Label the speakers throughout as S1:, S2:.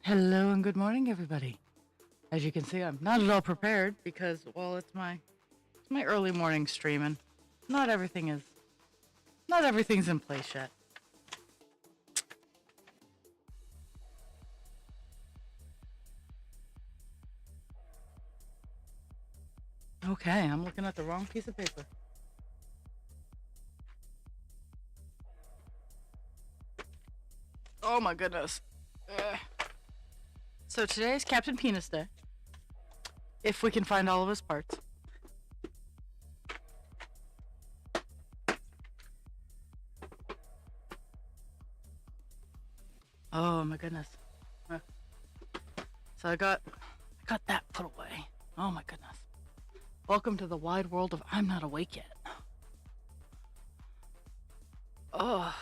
S1: Hello and good morning, everybody. As you can see, I'm not at all prepared because, well, it's my early morning stream, and not everything is not everything's in place yet. Okay, I'm looking at the wrong piece of paper. Oh my goodness. Ugh. So today is Captain Penis Day. If we can find all of his parts. Oh my goodness. Uh, So I got that put away. Oh my goodness. Welcome to the wide world of I'm not awake yet. Oh,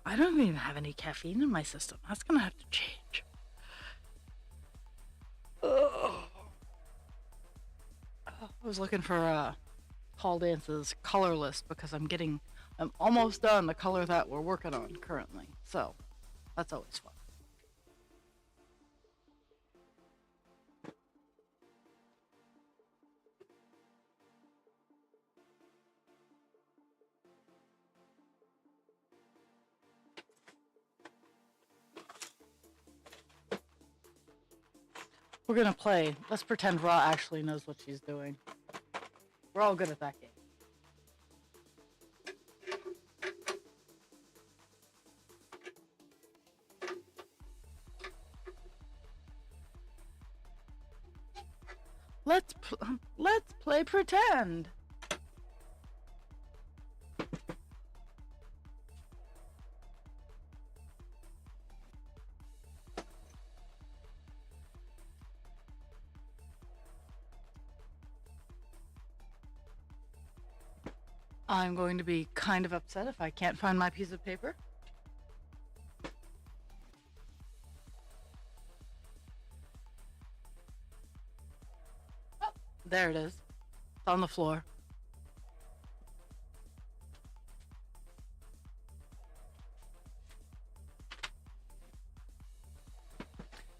S1: I don't even have any caffeine in my system. That's gonna have to change. Oh. I was looking for Paul Dance's color list because I'm almost done the color that we're working on currently. So that's always fun. We're gonna play. Let's pretend Raw actually knows what she's doing. We're all good at that game. Let's play pretend. I'm going to be kind of upset if I can't find my piece of paper. Oh, there it is. It's on the floor.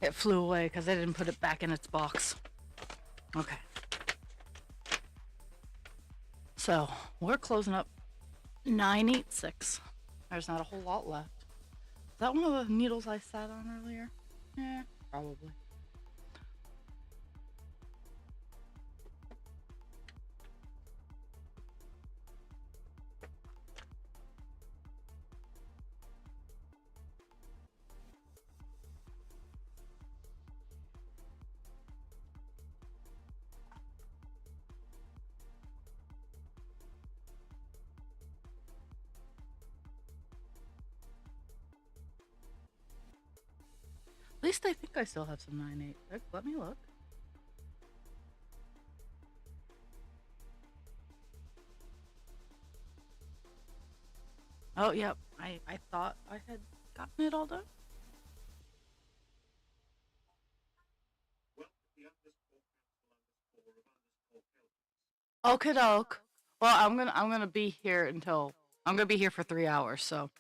S1: It flew away because I didn't put it back in its box. Okay. So we're closing up 986. There's not a whole lot left. Is that one of the needles I sat on earlier? Yeah, probably. At least I think I still have some 986. Let me look. Oh, yep. I thought I had gotten it all done. Okie doke. Well, I'm gonna be here until I'm gonna be here for 3 hours, so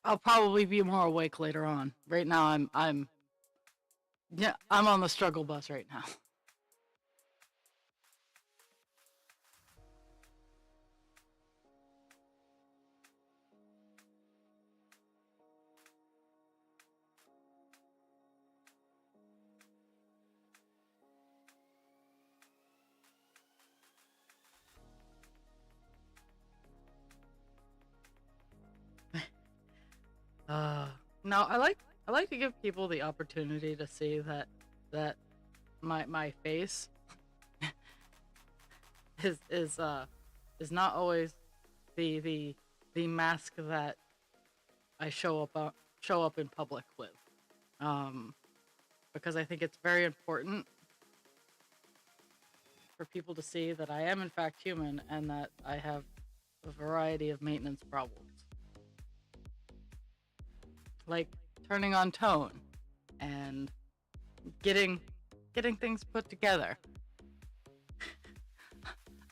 S1: I'll probably be more awake later on. Right now, I'm on the struggle bus right now. Uh, no, I like to give people the opportunity to see that my face is not always the mask that I show up in public with. Um, because I think it's very important for people to see that I am in fact human and that I have a variety of maintenance problems. Like turning on tone and getting getting things put together.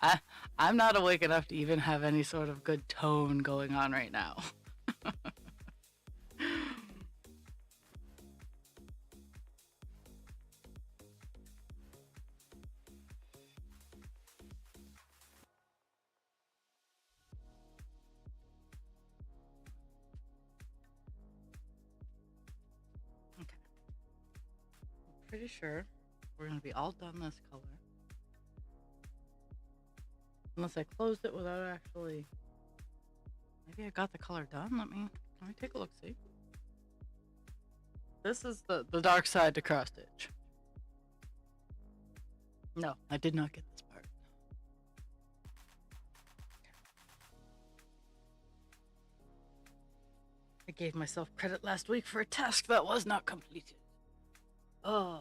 S1: I I'm not awake enough to even have any sort of good tone going on right now. pretty sure we're gonna be all done this color. Unless I closed it without actually... Maybe I got the color done. Let me take a look, see? This is the dark side to cross stitch. No, I did not get this part. I gave myself credit last week for a task that was not completed. Oh.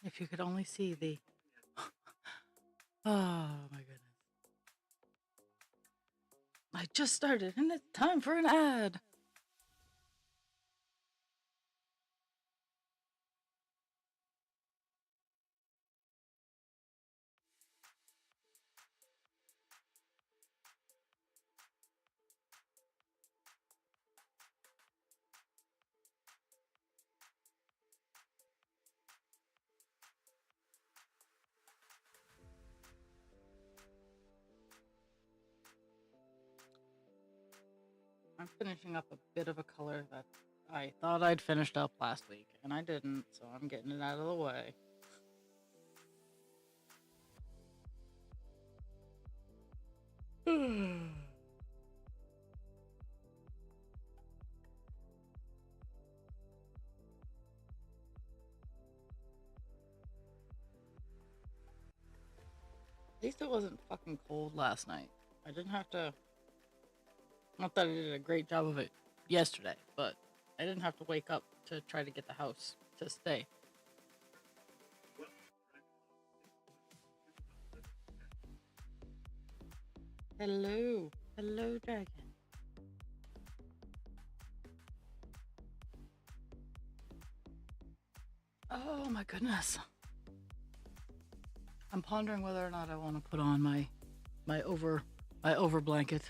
S1: If you could only see the... Oh my goodness. I just started and it's time for an ad. I'm finishing up a bit of a color that I thought I'd finished up last week, and I didn't, so I'm getting it out of the way. At least it wasn't fucking cold last night. I didn't have to... Not that I did a great job of it yesterday, but I didn't have to wake up to try to get the house to stay. Hello. Hello, dragon. Oh my goodness. I'm pondering whether or not I want to put on my over blanket.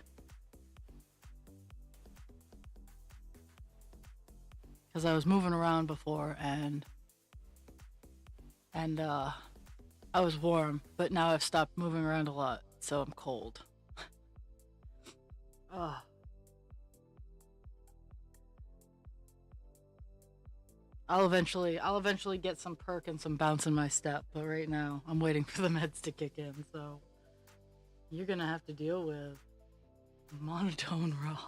S1: Because I was moving around before and I was warm, but now I've stopped moving around a lot, so I'm cold. Ugh. I'll eventually get some perk and some bounce in my step, but right now I'm waiting for the meds to kick in, so you're gonna have to deal with monotone raw.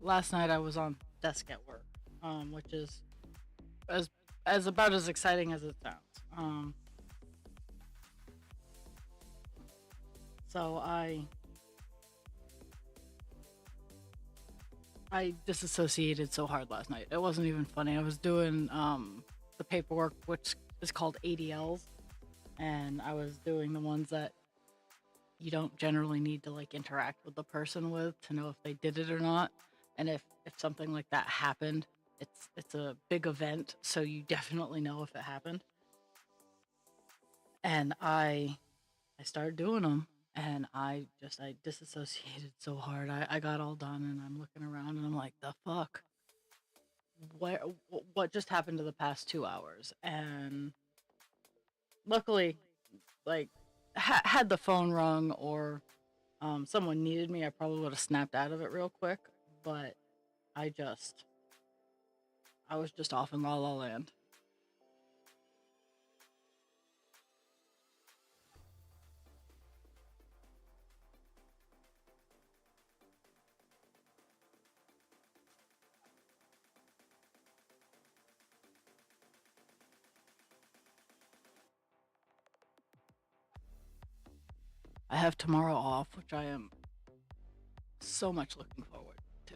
S1: Last night I was on desk at work, which is as about as exciting as it sounds. So I disassociated so hard last night. It wasn't even funny. I was doing the paperwork, which is called ADLs, and I was doing the ones that you don't generally need to like interact with the person with to know if they did it or not. And if something like that happened, it's a big event, so you definitely know if it happened. And I started doing them, and I disassociated so hard. I got all done, and I'm looking around, and I'm like, the fuck? What just happened to the past 2 hours? And luckily, like, had the phone rung or someone needed me, I probably would have snapped out of it real quick. But I just, I was just off in La La Land. I have tomorrow off, which I am so much looking forward to.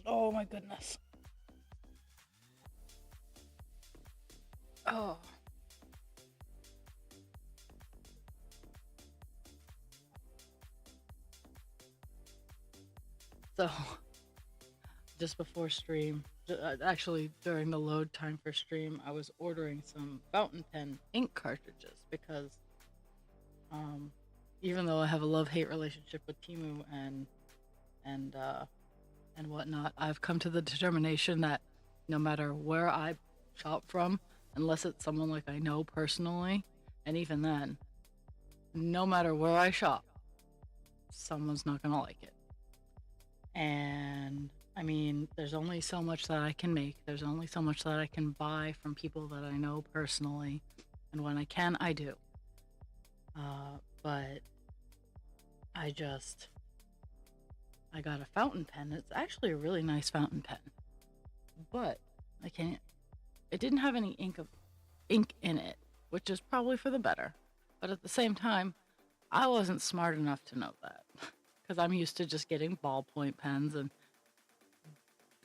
S1: Oh my goodness. Oh, so just before stream, actually during the load time for stream, I was ordering some fountain pen ink cartridges because um, even though I have a love-hate relationship with Timu and and whatnot, I've come to the determination that no matter where I shop from, unless it's someone like I know personally, and even then, no matter where I shop, someone's not gonna like it. And I mean, there's only so much that I can make. There's only so much that I can buy from people that I know personally. And when I can, I do. But I just, I got a fountain pen. It's actually a really nice fountain pen. But I can't, it didn't have any ink in it, which is probably for the better. But at the same time, I wasn't smart enough to know that because I'm used to just getting ballpoint pens and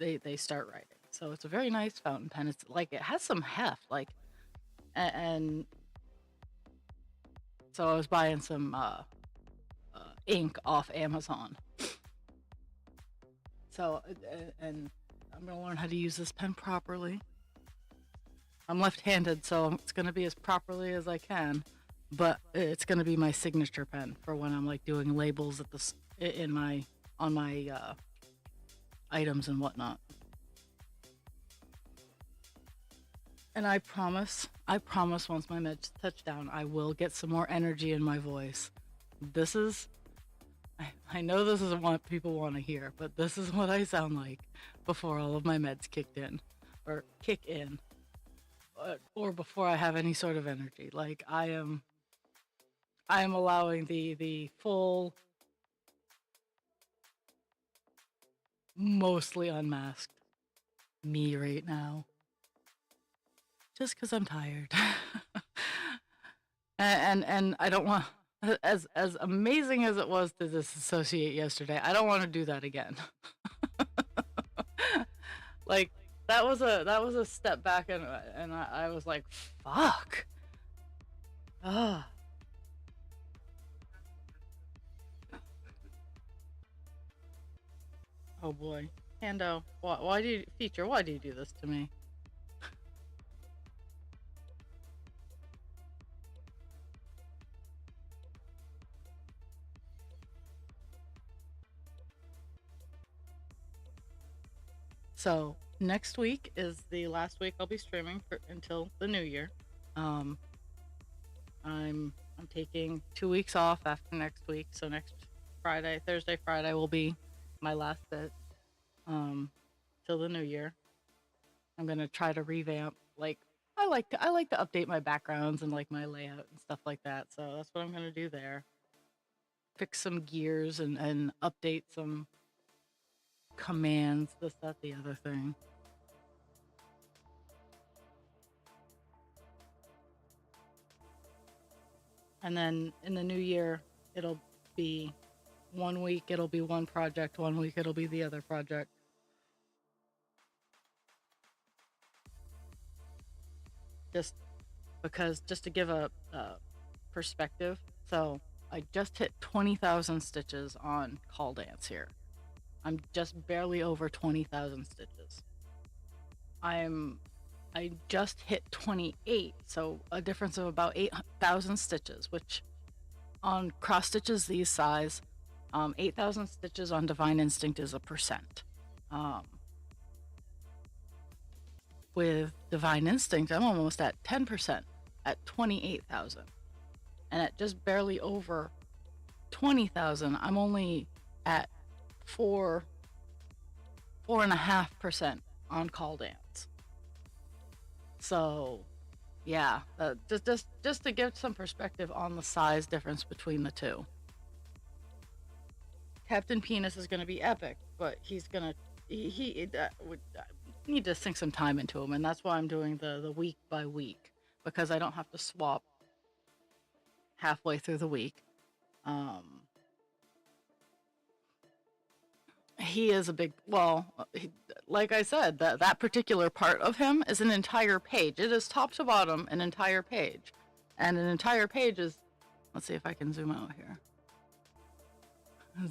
S1: they start writing. So it's a very nice fountain pen. It's like it has some heft, like, and so I was buying some ink off Amazon. So and I'm gonna learn how to use this pen properly. I'm left-handed, so it's gonna be as properly as I can, but it's gonna be my signature pen for when I'm like doing labels at the in my on my items and whatnot. And I promise once my meds touch down, I will get some more energy in my voice. This is, I know this isn't what people want to hear, but this is what I sound like before all of my meds kicked in, or kick in, or before I have any sort of energy. Like I am allowing the full, mostly unmasked me right now, just because I'm tired. And I don't want, as amazing as it was to disassociate yesterday, I don't want to do that again. Like that was a step back, and I was like, fuck. Ah. Oh boy. Hando, why do you feature? Why do you do this to me? So next week is the last week I'll be streaming for until the new year. Um, I'm taking 2 weeks off after next week, so next Friday, Thursday, Friday will be my last bit. Till the new year. I'm gonna try to revamp. Like I like to update my backgrounds and like my layout and stuff like that. So that's what I'm gonna do there. Fix some gears and update some commands, this, that, the other thing. And then in the new year, it'll be 1 week, it'll be one project, 1 week, it'll be the other project. Just because, just to give a perspective, so I just hit 20,000 stitches on Call Dance here. I'm just barely over 20,000 stitches. I'm I just hit 28, so a difference of about 8,000 stitches, which on cross stitches these size, 8,000 stitches on Divine Instinct is a percent, um, with Divine Instinct, I'm almost at 10% at 28,000. And at just barely over 20,000, I'm only at 4.5% on call dance. So, yeah, just to give some perspective on the size difference between the two. Captain Penis is going to be epic, but he's going to he would need to sink some time into him, and that's why I'm doing the week by week, because I don't have to swap halfway through the week. He is a big, like I said, that particular part of him is an entire page. It is top to bottom an entire page, and an entire page is, let's see if I can zoom out here.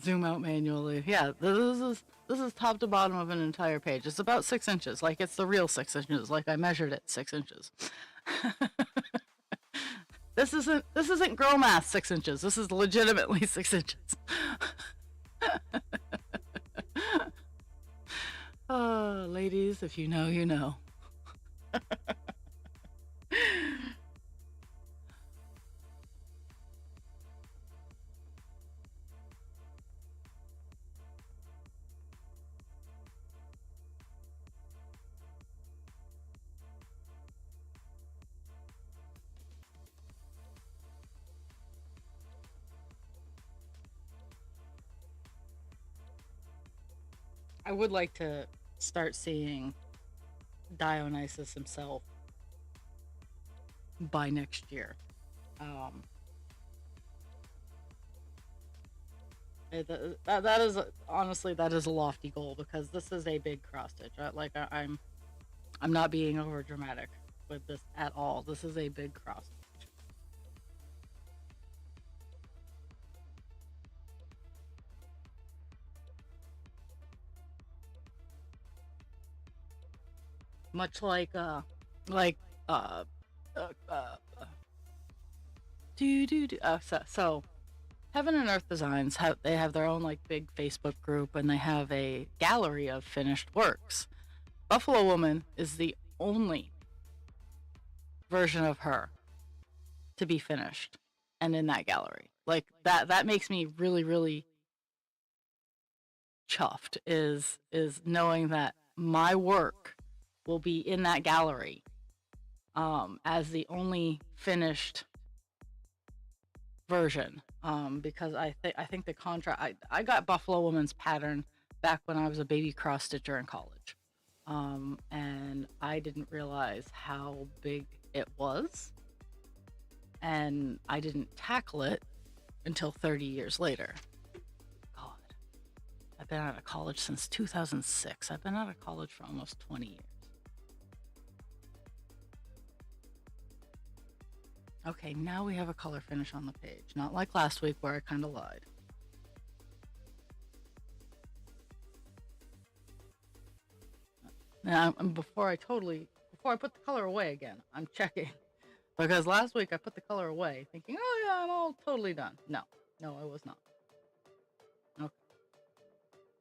S1: Zoom out manually. Yeah, this is top to bottom of an entire page. It's about 6 inches, like it's the real 6 inches, like I measured it 6 inches. This isn't girl math 6 inches. This is legitimately 6 inches. Oh, ladies, if you know, you know. I would like to start seeing Dionysus himself by next year. That is honestly, that is a lofty goal, because this is a big cross stitch. I'm not being over dramatic with this at all. This is a big cross stitch. Much like so Heaven and Earth Designs have their own like big Facebook group, and they have a gallery of finished works. Buffalo Woman is the only version of her to be finished and in that gallery. Like that makes me really, really chuffed, is knowing that my work will be in that gallery as the only finished version, because I think the contract, I got Buffalo Woman's pattern back when I was a baby cross stitcher in college, and I didn't realize how big it was, and I didn't tackle it until 30 years later. God, I've been out of college since 2006. I've been out of college for almost 20 years. Okay, now we have a color finish on the page. Not like last week where I kind of lied. Now, before I put the color away again, I'm checking. Because last week I put the color away thinking, oh yeah, I'm all totally done. No, I was not. Okay.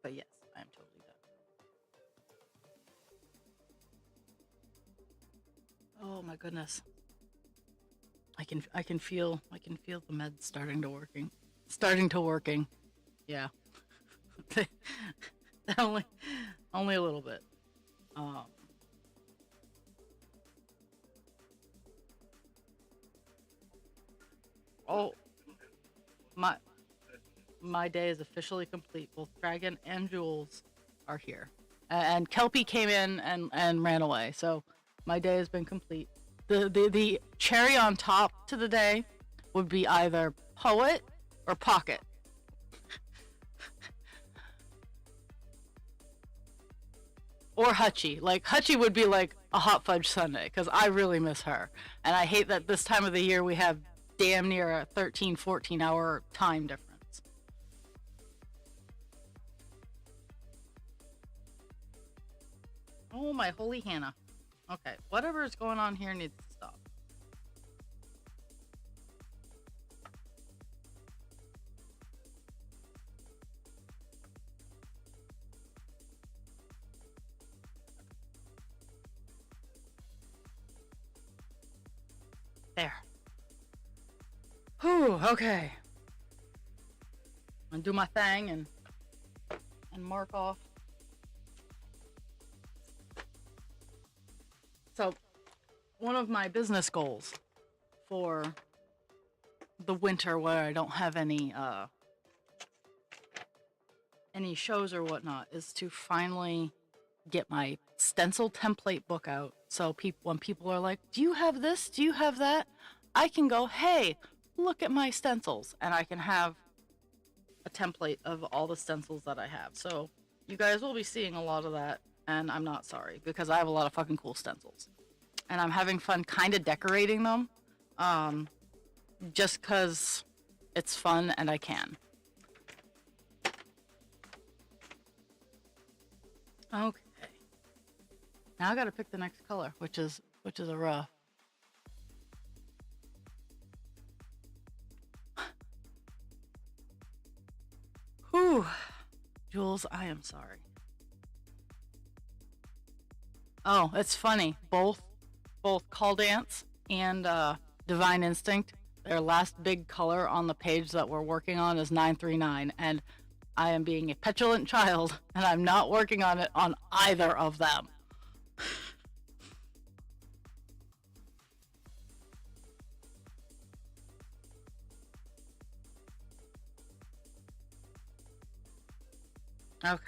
S1: But yes, I am totally done. Oh my goodness. I can feel the meds starting to working. Yeah. only a little bit. Oh, my day is officially complete. Both Dragon and Jules are here, and Kelpie came in and ran away. So my day has been complete. The cherry on top to the day would be either Poet or Pocket. Or Hutchie. Like, Hutchie would be like a hot fudge sundae, because I really miss her. And I hate that this time of the year we have damn near a 13, 14 hour time difference. Oh, my holy Hannah. Okay, whatever is going on here needs to stop. There. Whew, okay. I'm gonna do my thing and mark off. So, one of my business goals for the winter where I don't have any shows or whatnot is to finally get my stencil template book out. So when people are like, do you have this? Do you have that? I can go, hey, look at my stencils. And I can have a template of all the stencils that I have. So you guys will be seeing a lot of that. And I'm not sorry because I have a lot of fucking cool stencils. And I'm having fun kind of decorating them. Just because it's fun and I can. Okay. Now I gotta pick the next color, which is a rough. Whew. Jules, I am sorry. Oh, it's funny. Both Call Dance and Divine Instinct, their last big color on the page that we're working on is 939, and I am being a petulant child, and I'm not working on it on either of them. Okay.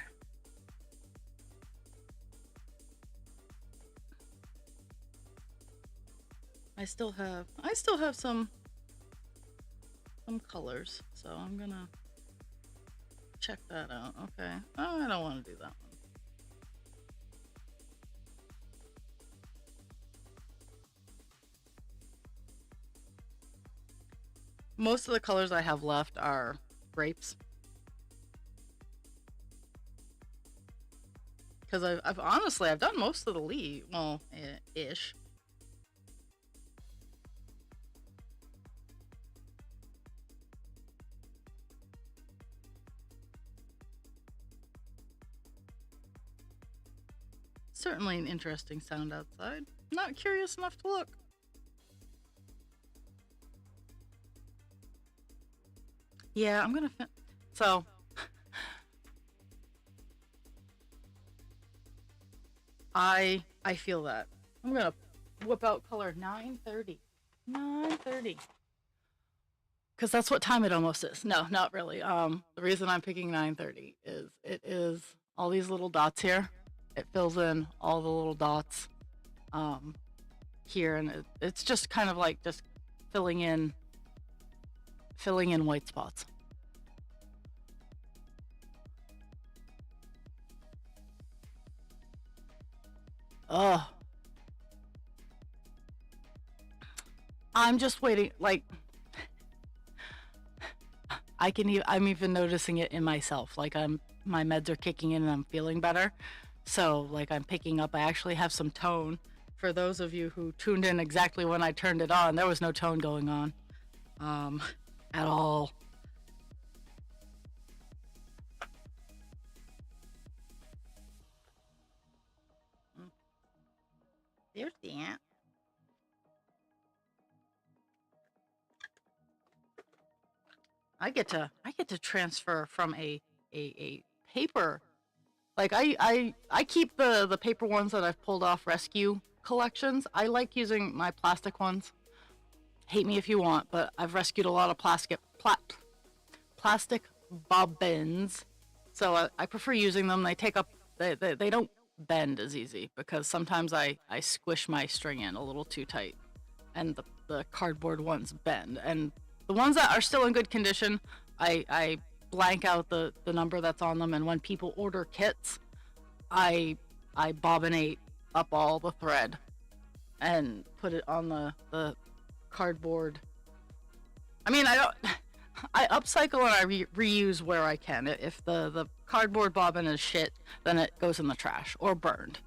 S1: I still have some colors, so I'm gonna check that out. Okay. Oh, I don't want to do that one. Most of the colors I have left are grapes. Because I've honestly done most of the leaf, well, ish. Certainly an interesting sound outside. Not curious enough to look. Yeah, I'm gonna so I feel that. I'm gonna whip out color 930. 930. Because that's what time it almost is. No, not really. The reason I'm picking 930 is it is all these little dots here. It fills in all the little dots here, and it's just kind of like just filling in white spots. Ugh. I'm just waiting, like, I'm even noticing it in myself. Like my meds are kicking in and I'm feeling better. So like I'm picking up, I actually have some tone. For those of you who tuned in exactly when I turned it on, there was no tone going on at all. There's the ant. I get to transfer from a paper. Like I keep the paper ones that I've pulled off rescue collections. I like using my plastic ones. Hate me if you want, but I've rescued a lot of plastic bobbins. So I prefer using them. They take up they don't bend as easy because sometimes I squish my string in a little too tight, and the cardboard ones bend. And the ones that are still in good condition, I blank out the number that's on them, and when people order kits, I bobbinate up all the thread and put it on the cardboard. I mean, I upcycle and I reuse where I can. If the cardboard bobbin is shit, then it goes in the trash or burned.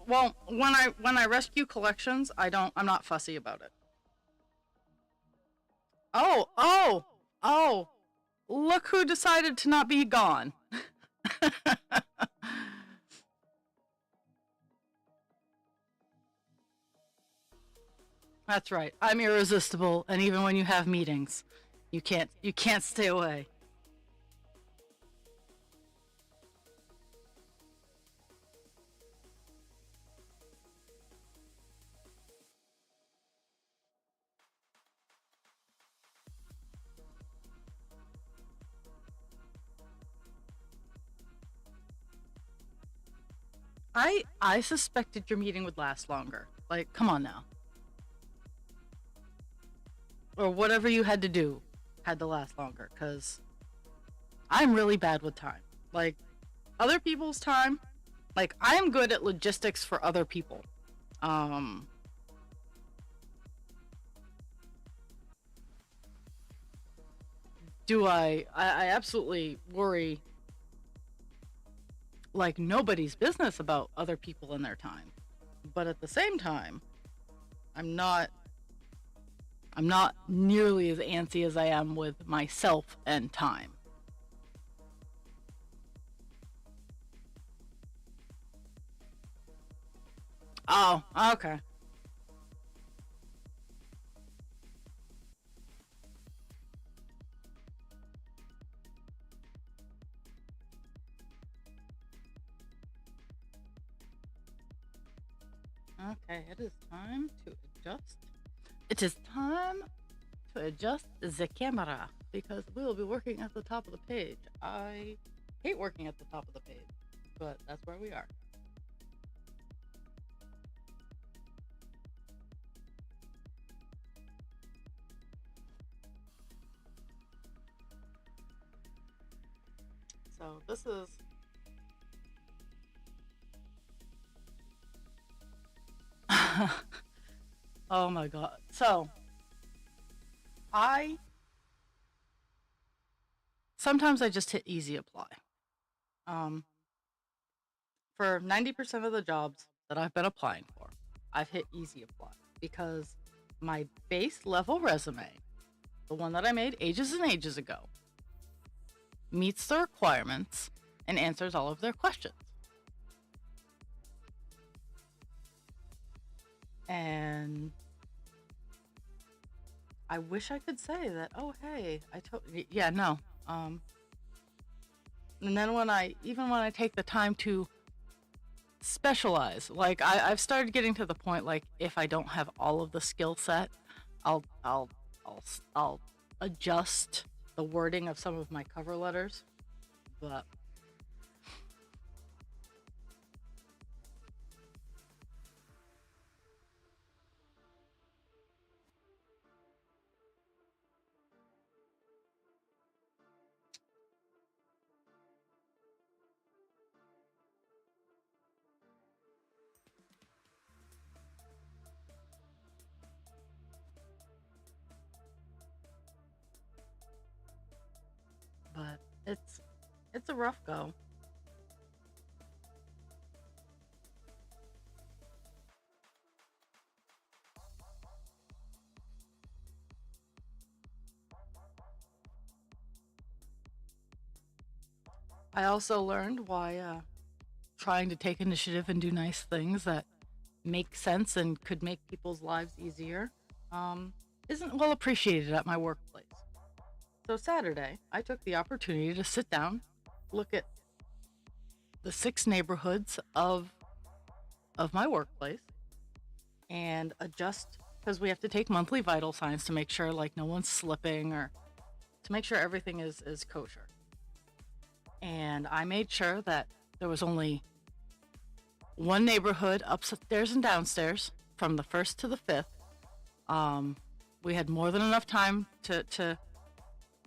S1: Well, when I rescue collections, I'm not fussy about it. Oh, oh, oh! Look who decided to not be gone. That's right. I'm irresistible, and even when you have meetings, you can't stay away. I suspected your meeting would last longer. Like, come on now. Or whatever you had to do had to last longer, cuz I'm really bad with time. Like other people's time, like I am good at logistics for other people. Um do I absolutely worry like nobody's business about other people and their time. But at the same time, I'm not I'm not nearly as antsy as I am with myself and time. Oh, okay. Okay, it is time to adjust. It is time to adjust the camera because we'll be working at the top of the page. I hate working at the top of the page, but that's where we are. So this is oh my god. So I sometimes I just hit easy apply. Um, for 90% of the jobs that I've been applying for, I've hit easy apply because my base level resume, the one that I made ages and ages ago, meets the requirements and answers all of their questions. And I wish I could say that, oh, hey, I told, yeah, no. And then even when I take the time to specialize, like I've started getting to the point, like if I don't have all of the skill set, I'll, I'll, I'll adjust the wording of some of my cover letters. But but it's a rough go. I also learned why trying to take initiative and do nice things that make sense and could make people's lives easier um, isn't well appreciated at my workplace. So Saturday, I took the opportunity to sit down, look at the 6 neighborhoods of my workplace, and adjust because we have to take monthly vital signs to make sure like no one's slipping or to make sure everything is kosher. And I made sure that there was only one neighborhood upstairs and downstairs from the first to the fifth. Um, we had more than enough time to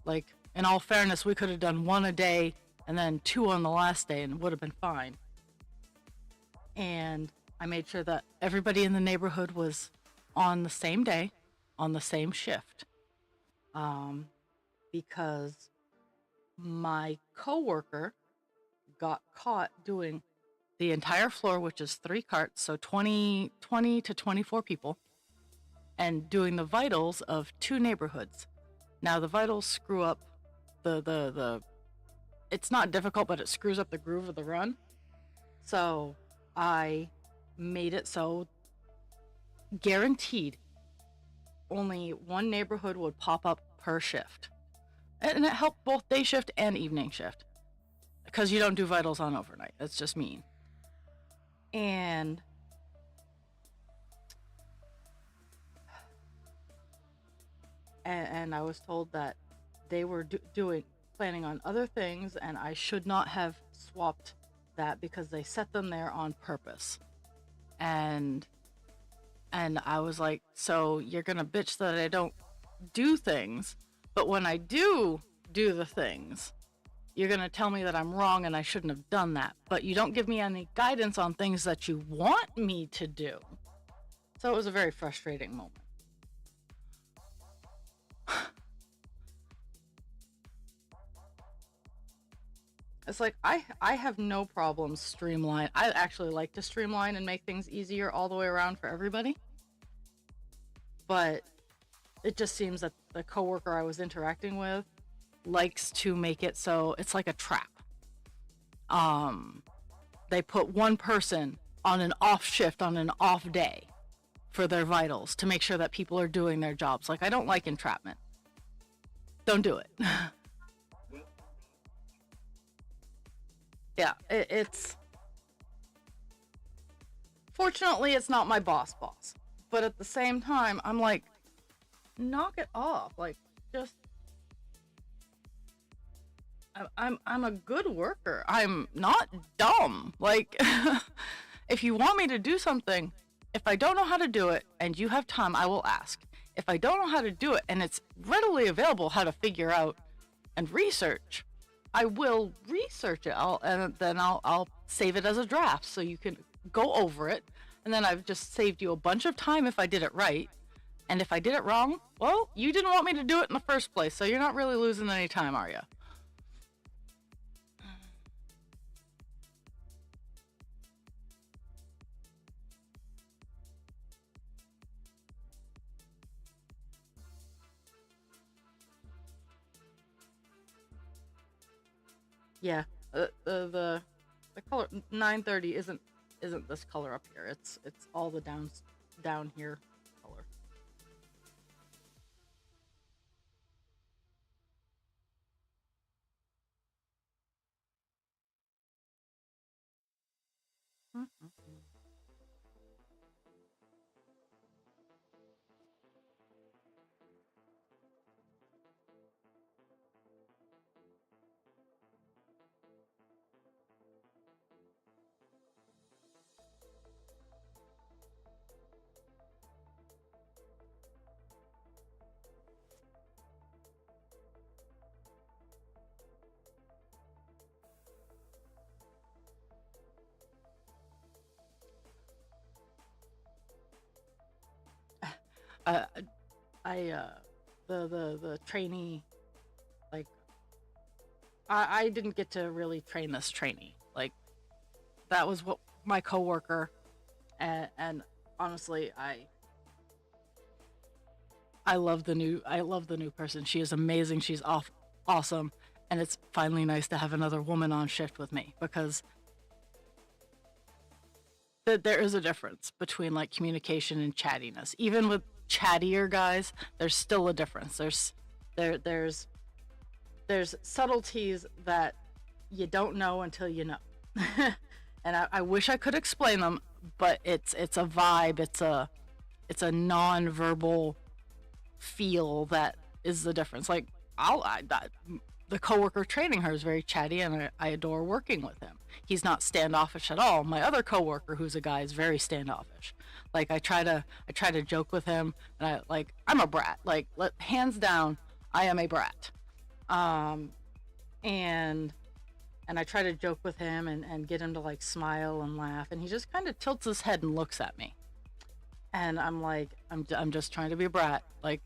S1: like, in all fairness, we could have done one a day and then two on the last day and it would have been fine. And I made sure that everybody in the neighborhood was on the same day, on the same shift. Um, because my coworker got caught doing the entire floor, which is 3 carts, so 20 to 24 people, and doing the vitals of 2 neighborhoods. Now the vitals screw up the it's not difficult, but it screws up the groove of the run. So I made it so guaranteed only 1 neighborhood would pop up per shift. And it helped both day shift and evening shift. Because you don't do vitals on overnight. That's just mean. And I was told that they were planning on other things, and I should not have swapped that because they set them there on purpose. And I was like, so you're gonna bitch that I don't do things, but when I do the things, you're gonna tell me that I'm wrong and I shouldn't have done that, but you don't give me any guidance on things that you want me to do. So it was a very frustrating moment. It's like, I have no problems streamline. I actually like to streamline and make things easier all the way around for everybody. But it just seems that the coworker I was interacting with likes to make it so it's like a trap. They put one person on an off shift on an off day for their vitals to make sure that people are doing their jobs. Like, I don't like entrapment. Don't do it. Yeah, it's fortunately it's not my boss, but at the same time I'm like, knock it off. Like, just I'm a good worker. I'm not dumb. Like, if you want me to do something, if I don't know how to do it and you have time, I will ask. If I don't know how to do it and it's readily available how to figure out and research, I will research it. I'll save it as a draft so you can go over it. And then I've just saved you a bunch of time if I did it right. And if I did it wrong, well, you didn't want me to do it in the first place, so you're not really losing any time, are you? Yeah, the color 930 isn't this color up here. It's all the down here color. uh, the trainee, like, I didn't get to really train this trainee. Like, that was what my coworker, and honestly, I love the new person. She is amazing. She's awesome, and it's finally nice to have another woman on shift with me, because there is a difference between, like, communication and chattiness. Even with chattier guys, there's still a difference. There's subtleties that you don't know until you know. And I wish I could explain them, but it's a vibe. It's a non-verbal feel that is the difference. Like, the coworker training her is very chatty, and I adore working with him. He's not standoffish at all. My other coworker, who's a guy, is very standoffish. Like, I try to joke with him, and I'm a brat. Like, hands down, I am a brat. And I try to joke with him and get him to, like, smile and laugh, and he just kind of tilts his head and looks at me. And I'm like, I'm just trying to be a brat. Like,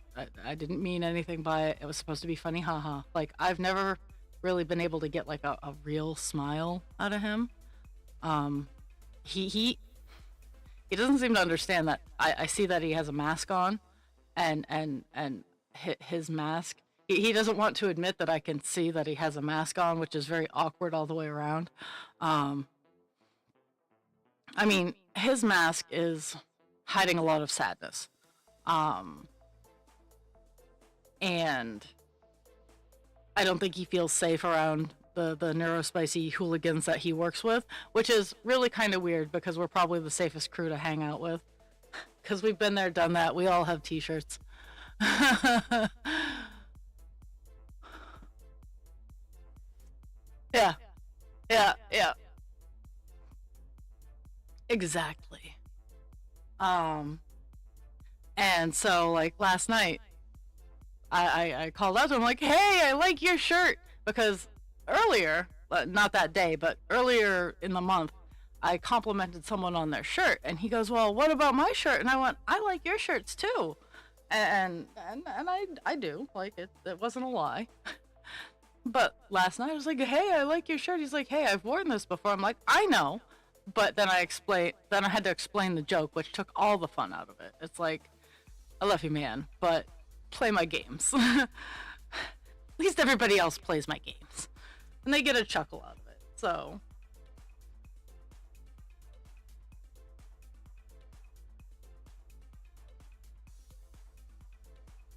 S1: I didn't mean anything by it. It was supposed to be funny, haha. Like, I've never really been able to get, like, a real smile out of him. he doesn't seem to understand that I see that he has a mask on, and his mask. He doesn't want to admit that I can see that he has a mask on, which is very awkward all the way around. Um, I mean, his mask is hiding a lot of sadness. Um, and I don't think he feels safe around the neurospicy hooligans that he works with, which is really kind of weird because we're probably the safest crew to hang out with. Because we've been there, done that. We all have t-shirts. Yeah, yeah, yeah. Exactly. Um, and so like last night, I called out to him like, "Hey, I like your shirt," because earlier, not that day, but earlier in the month, I complimented someone on their shirt, and he goes, "Well, what about my shirt?" And I went, "I like your shirts too," and I do like it. It wasn't a lie. But last night I was like, "Hey, I like your shirt." He's like, "Hey, I've worn this before." I'm like, "I know," but then I had to explain the joke, which took all the fun out of it. It's like, I love you, man, but play my games. At least everybody else plays my games, and they get a chuckle out of it. So,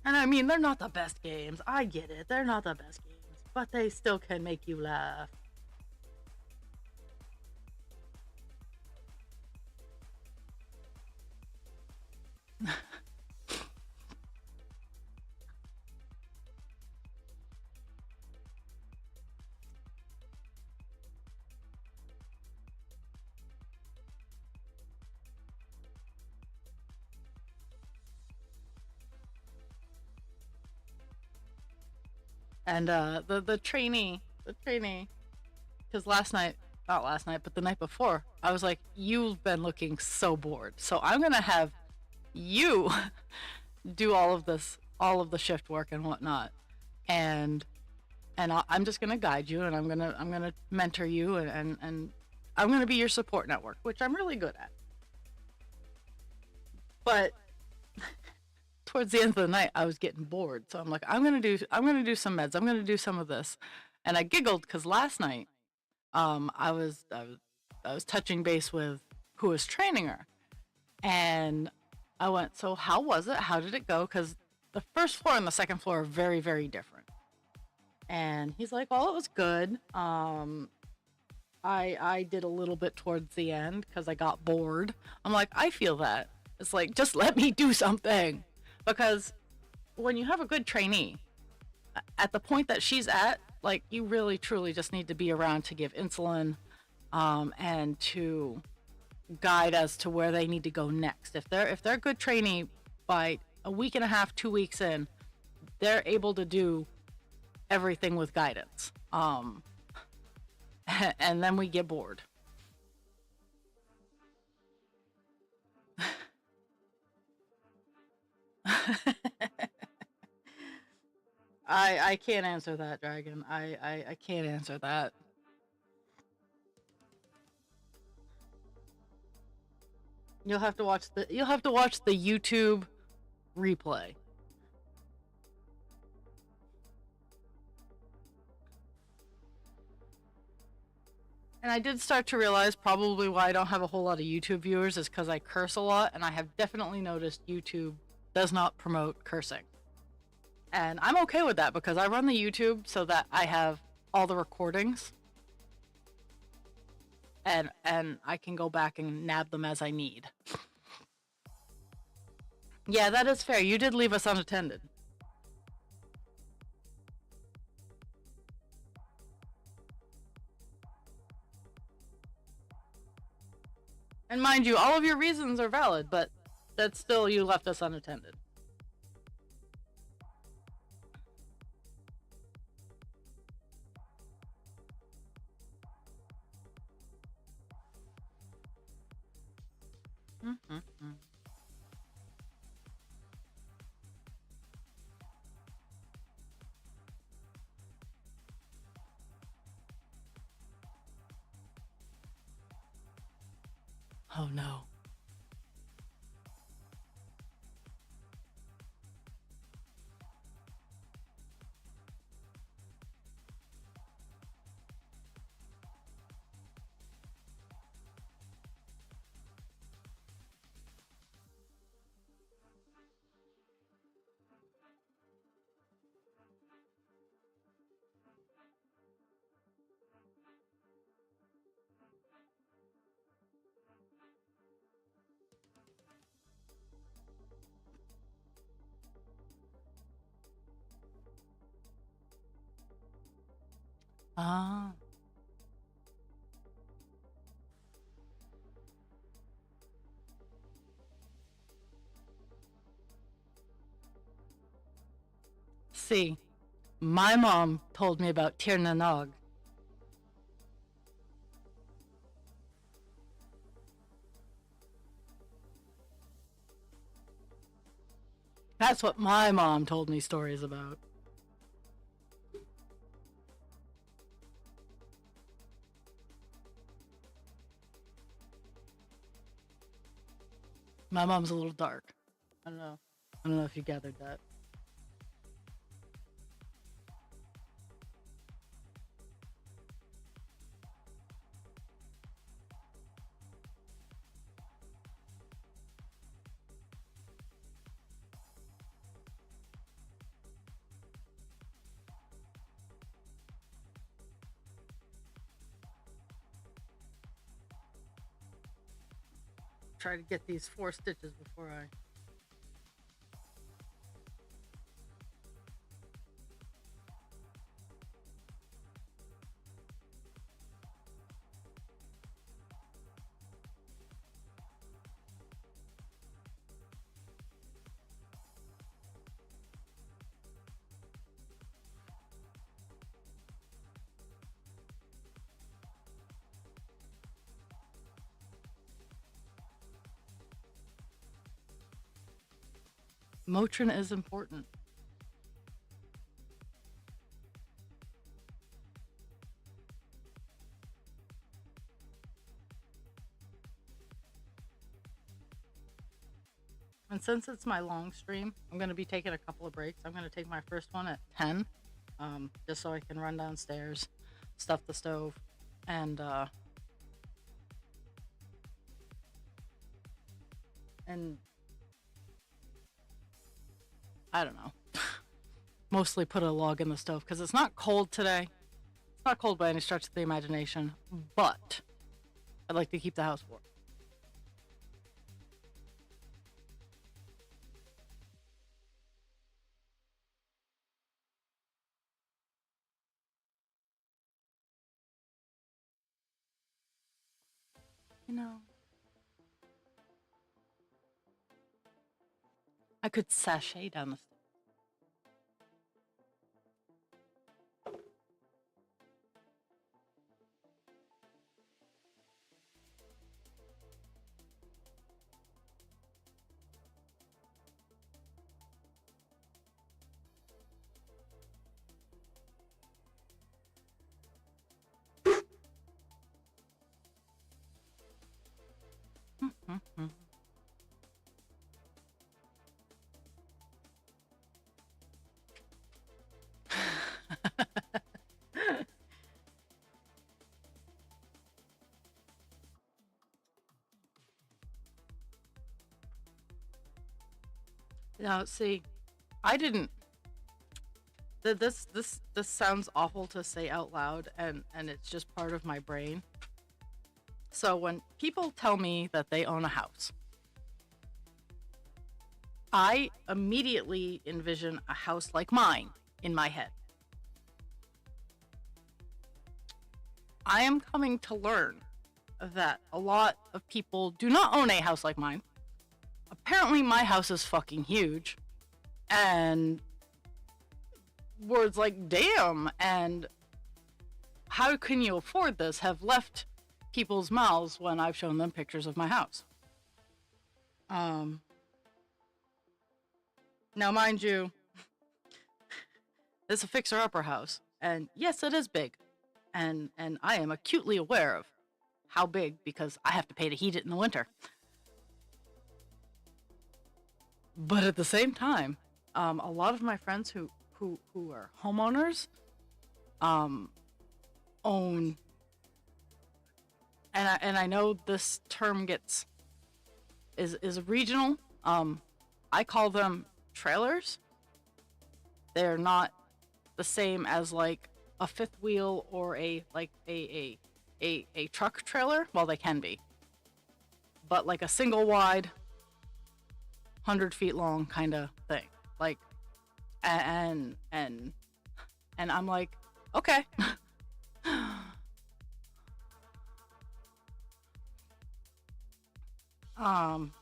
S1: and I mean, they're not the best games. I get it. They're not the best games, but they still can make you laugh. And the trainee, because not last night, but the night before, I was like, "You've been looking so bored, so I'm gonna have you do all of the shift work and whatnot, and I'm just gonna guide you, and I'm gonna mentor you, and I'm gonna be your support network, which I'm really good at." But towards the end of the night, I was getting bored, so I'm gonna do some meds. I'm gonna do some of this, and I giggled because last night, I was touching base with who was training her, and I went, "So how was it? How did it go?" Because the first floor and the second floor are very, very different. And he's like, "Well, it was good. I did a little bit towards the end because I got bored." I'm like, "I feel that." It's like, just let me do something, because when you have a good trainee at the point that she's at, like, you really truly just need to be around to give insulin, and to guide as to where they need to go next. If they're a good trainee by a week and a half, 2 weeks in, they're able to do everything with guidance. And then we get bored. I can't answer that, Dragon. I can't answer that. You'll have to watch the YouTube replay. And I did start to realize probably why I don't have a whole lot of YouTube viewers is because I curse a lot, and I have definitely noticed YouTube does not promote cursing. And I'm okay with that because I run the YouTube so that I have all the recordings, and I can go back and nab them as I need. Yeah, that is fair. You did leave us unattended. And mind you, all of your reasons are valid, but that's still, you left us unattended. Mm-hmm. Oh no. Ah. See, my mom told me about Tir na Nog. That's what my mom told me stories about. My mom's a little dark. I don't know. I don't know if you gathered that. Try to get these 4 stitches before I... Motrin is important. And since it's my long stream, I'm going to be taking a couple of breaks. I'm going to take my first one at 10, just so I can run downstairs, stuff the stove, and I don't know, mostly put a log in the stove because it's not cold today. It's not cold by any stretch of the imagination, but I'd like to keep the house warm. You know, I could sashay down the stairs. Now, see, I didn't. This sounds awful to say out loud, and it's just part of my brain. So when people tell me that they own a house, I immediately envision a house like mine in my head. I am coming to learn that a lot of people do not own a house like mine. Apparently my house is fucking huge, and words like damn and how can you afford this have left people's mouths when I've shown them pictures of my house. Now mind you, it's a fixer-upper house, and yes, it is big, and I am acutely aware of how big because I have to pay to heat it in the winter. But at the same time, a lot of my friends who are homeowners um, own, and I know this term is regional. I call them trailers. They're not the same as like a fifth wheel or a truck trailer. Well, they can be, but like a single wide, 100 feet long kind of thing. Like, and I'm like, okay. um,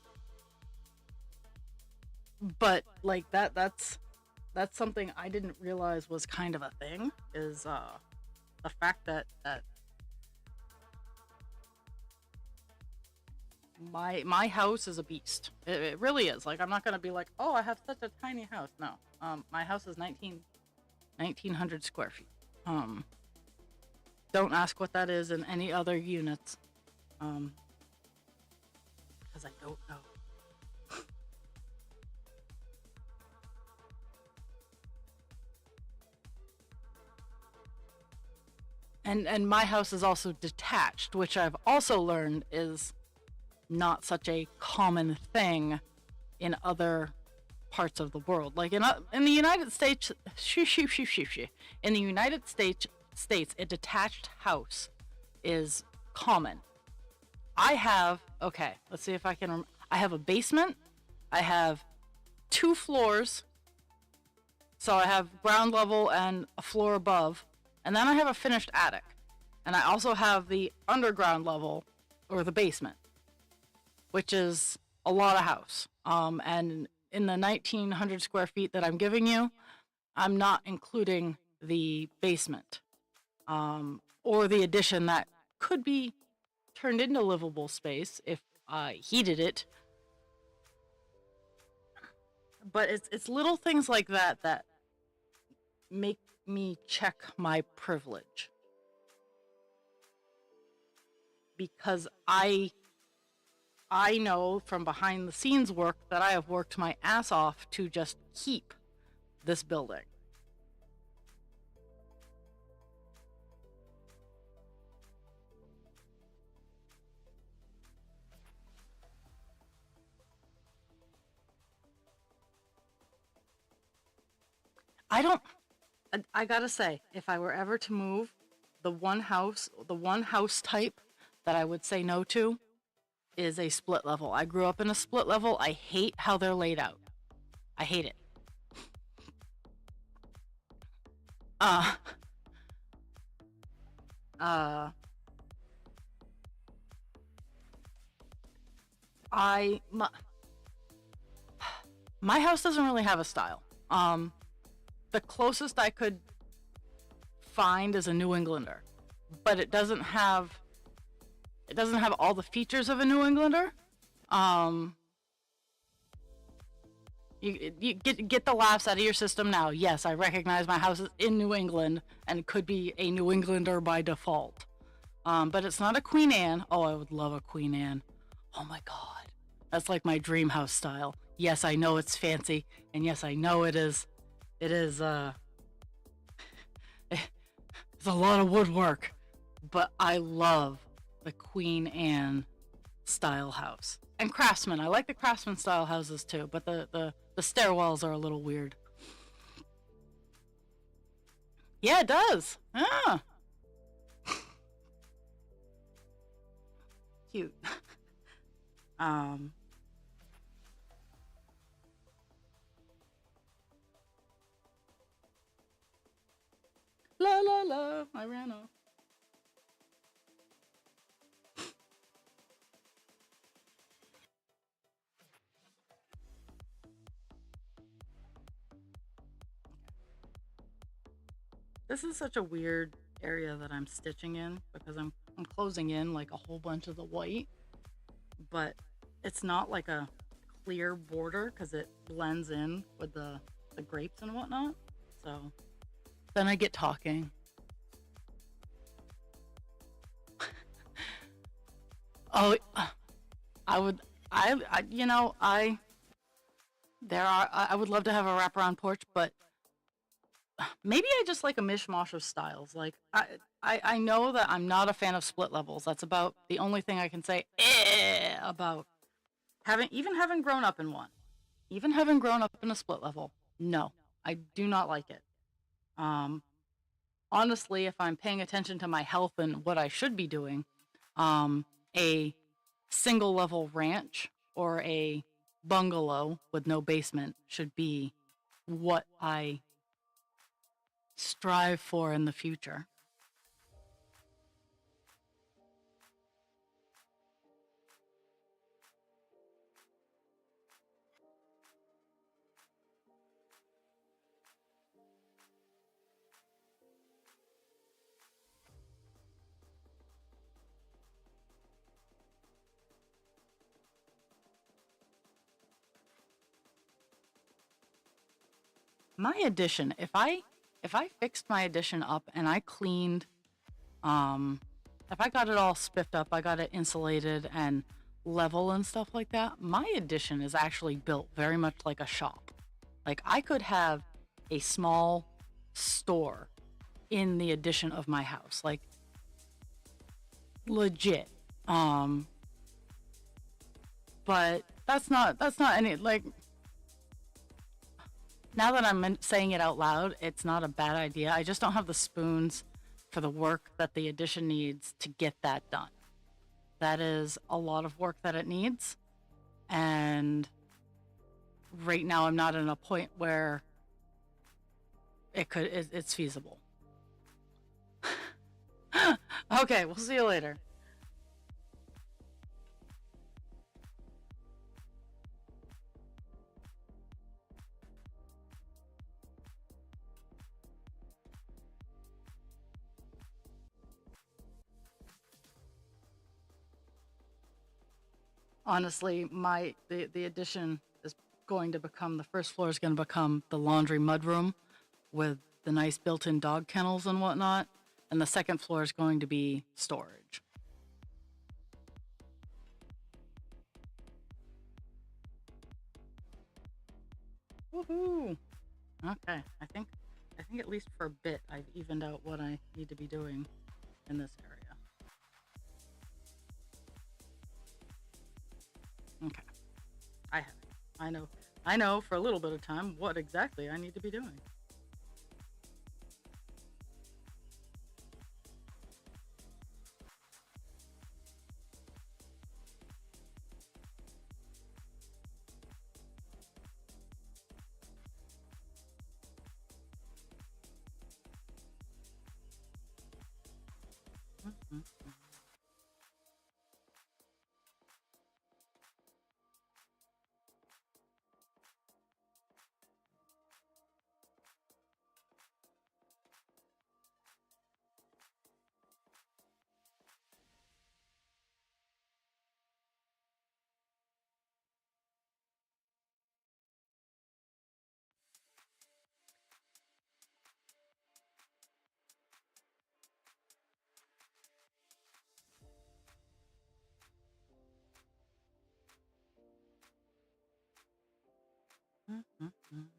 S1: but like that's something I didn't realize was kind of a thing, is the fact that my house is a beast. It really is. Like, I'm not gonna be like, oh, I have such a tiny house. No. My house is 1900 square feet. Don't ask what that is in any other units. Because I don't know. And my house is also detached, which I've also learned is not such a common thing in other parts of the world. Like in the United States, in the United States, a detached house is common. I have, okay, let's see if I can. I have a basement. I have 2 floors. So I have ground level and a floor above. And then I have a finished attic. And I also have the underground level, or the basement, which is a lot of house. And in the 1900 square feet that I'm giving you, I'm not including the basement, or the addition that could be turned into livable space if I heated it. But it's little things like that that make me check my privilege, because I know from behind the scenes work that I have worked my ass off to just keep this building. I gotta say, if I were ever to move, the one house type that I would say no to is a split level. I grew up in a split level. I hate how they're laid out. I hate it. Uh, uh, I, my house doesn't really have a style. The closest I could find is a New Englander, but it doesn't have all the features of a New Englander. You get the laughs out of your system now. Yes, I recognize my house is in New England and could be a New Englander by default. But it's not a Queen Anne. Oh, I would love a Queen Anne. Oh my God. That's like my dream house style. Yes, I know it's fancy, and yes, I know it is it's a lot of woodwork, but I love the Queen Anne style house. And Craftsman. I like the Craftsman style houses too, but the stairwells are a little weird. Yeah, it does. Ah. Cute. La la la, I ran off. This is such a weird area that I'm stitching in, because I'm closing in like a whole bunch of the white, but it's not like a clear border because it blends in with the grapes and whatnot. So then I get talking. Oh, I would. You know, I would love to have a wraparound porch, but maybe I just like a mishmash of styles. Like I know that I'm not a fan of split levels. That's about the only thing I can say about having grown up in one, even having grown up in a split level. No, I do not like it. Um, Honestly, if I'm paying attention to my health and what I should be doing, a single level ranch or a bungalow with no basement should be what I strive for in the future. My addition, if I fixed my addition up and I cleaned, um if I got it all spiffed up, I got it insulated and level and stuff like that, my addition is actually built very much like a shop. Like I could have a small store in the addition of my house. Like legit. Um but that's not any like now that I'm saying it out loud, it's not a bad idea. I just don't have the spoons for the work that the addition needs to get that done. That is a lot of work that it needs. And right now, I'm not in a point where it's feasible. Okay, we'll see you later. Honestly, the addition is going to become the first floor is going to become the laundry mudroom with the nice built-in dog kennels and whatnot, and the second floor is going to be storage. Woohoo! Okay, I think at least for a bit I've evened out what I need to be doing in this area. Okay, I have it. I know for a little bit of time what exactly I need to be doing. Mhm. Mhm.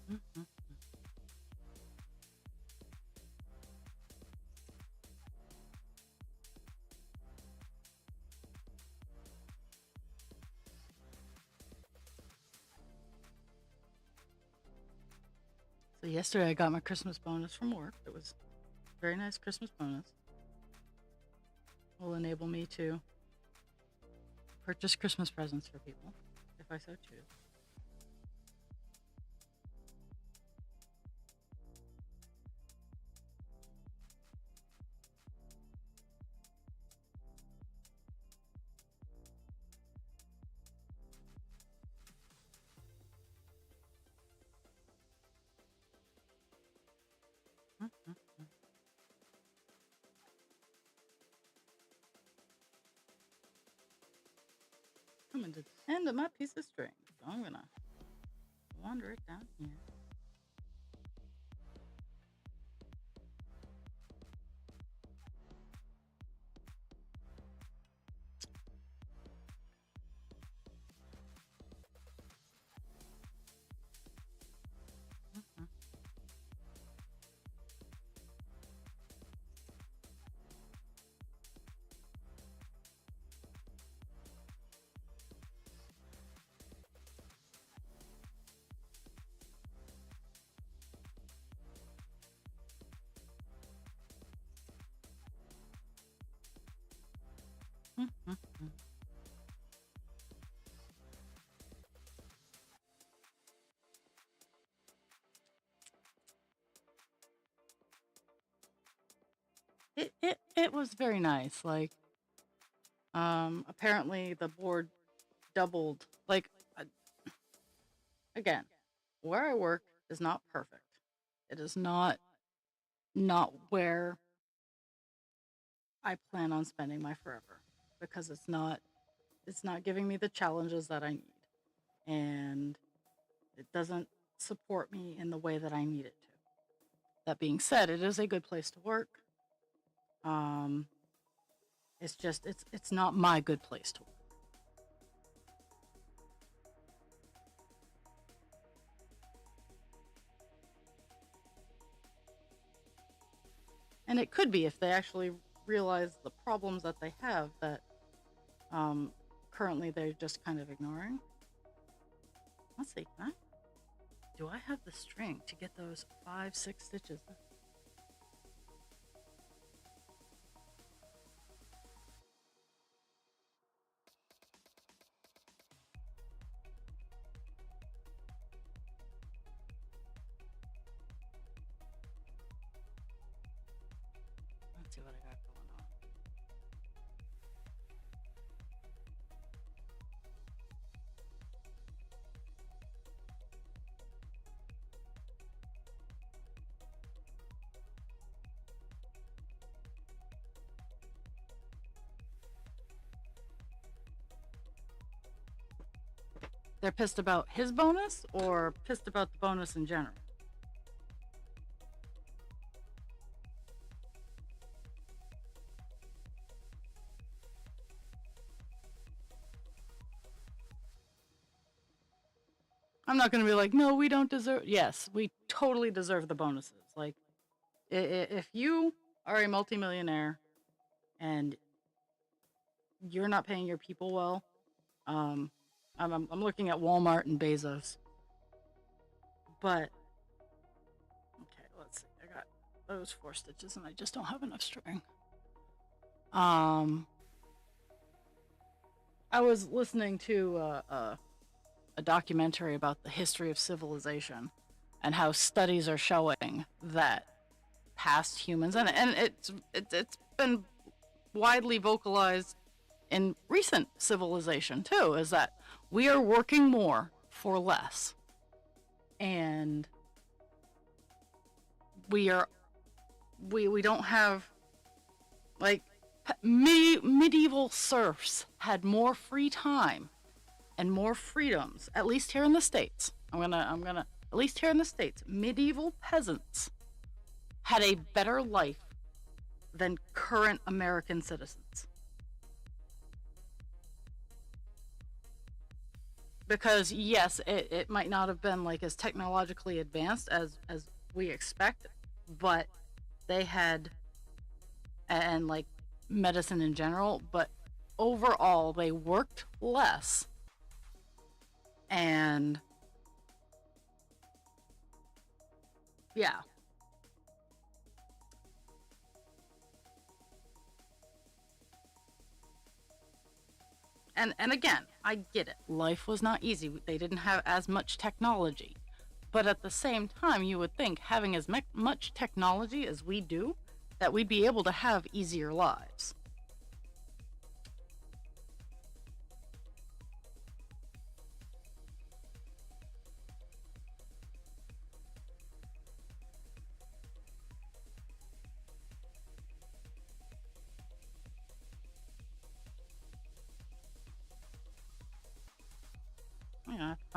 S1: Mhm. So yesterday I got my Christmas bonus from work. It was a very nice Christmas bonus. Will enable me to purchase Christmas presents for people if I so choose. coming to the end of my piece of string, so I'm gonna wander it down here. Mhm. Mhm. It was very nice. Like, apparently the board doubled. Like, again, where I work is not perfect. It is not where I plan on spending my forever, because it's not giving me the challenges that I need, and it doesn't support me in the way that I need it to. That being said, it is a good place to work. Um, it's just it's not my good place to work. And it could be if they actually realize the problems that they have that um, currently they're just kind of ignoring. Let's see, do I have the string to get those 5, 6 stitches? Let's see what I got going on. They're pissed about his bonus or pissed about the bonus in general? I'm not going to be like, no, we don't deserve. Yes, we totally deserve the bonuses. Like, if you are a multimillionaire and you're not paying your people well, um, I'm looking at Walmart and Bezos. But okay, let's see. I got those 4 stitches, and I just don't have enough string. I was listening to a documentary about the history of civilization and how studies are showing that past humans, and it's been widely vocalized in recent civilization too, is that we are working more for less, and we don't have, like, medieval serfs had more free time and more freedoms, at least here in the States. I'm gonna at least here in the States, medieval peasants had a better life than current American citizens. Because yes, it might not have been like as technologically advanced as we expect, but they had, and like medicine in general, but overall they worked less, and yeah. And again, I get it. Life was not easy. They didn't have as much technology. But at the same time, you would think having as much technology as we do, that we'd be able to have easier lives.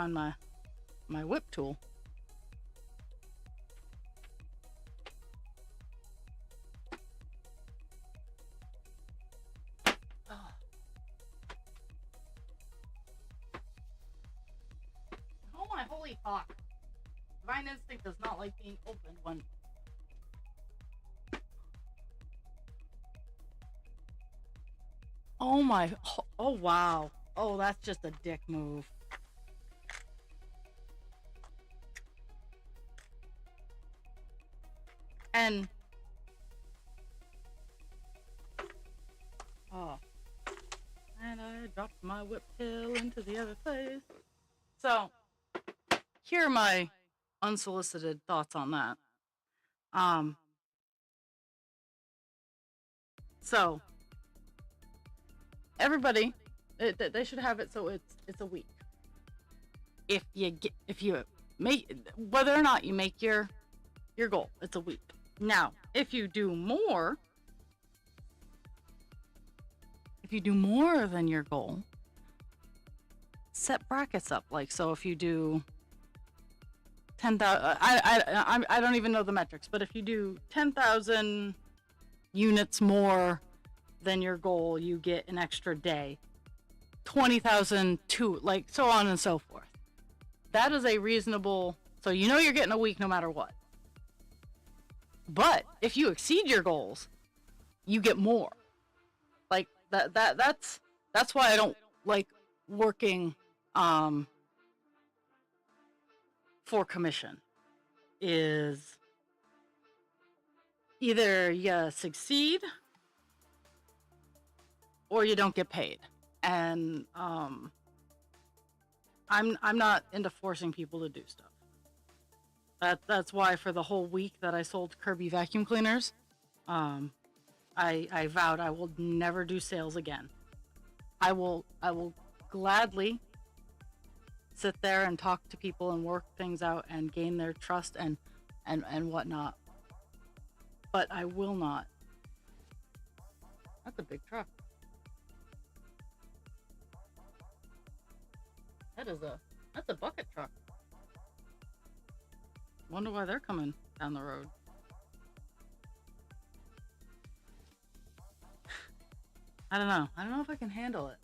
S1: find my whip tool. Oh my holy fuck. Divine Instinct does not like being opened when... Oh my... Oh wow. Oh, that's just a dick move. And... Oh. And I dropped my whip tail into the other place. So, here are my unsolicited thoughts on that. So everybody, they should have it so it's a week. If you make, whether or not you make your goal, it's a week. Now, if you do more than your goal, set brackets up. Like, so if you do 10,000, I don't even know the metrics, but if you do 10,000 units more than your goal, you get an extra day. 20,000 to, like, so on and so forth. That is a reasonable, so you know you're getting a week no matter what. But if you exceed your goals, you get more. Like that's why I don't like working for commission. Is either you succeed or you don't get paid. And I'm not into forcing people to do stuff. That's why for the whole week that I sold Kirby vacuum cleaners, I vowed I will never do sales again. I will gladly sit there and talk to people and work things out and gain their trust and whatnot. But I will not. That's a big truck. That's a bucket truck. Wonder why they're coming down the road. I don't know. I don't know if I can handle it.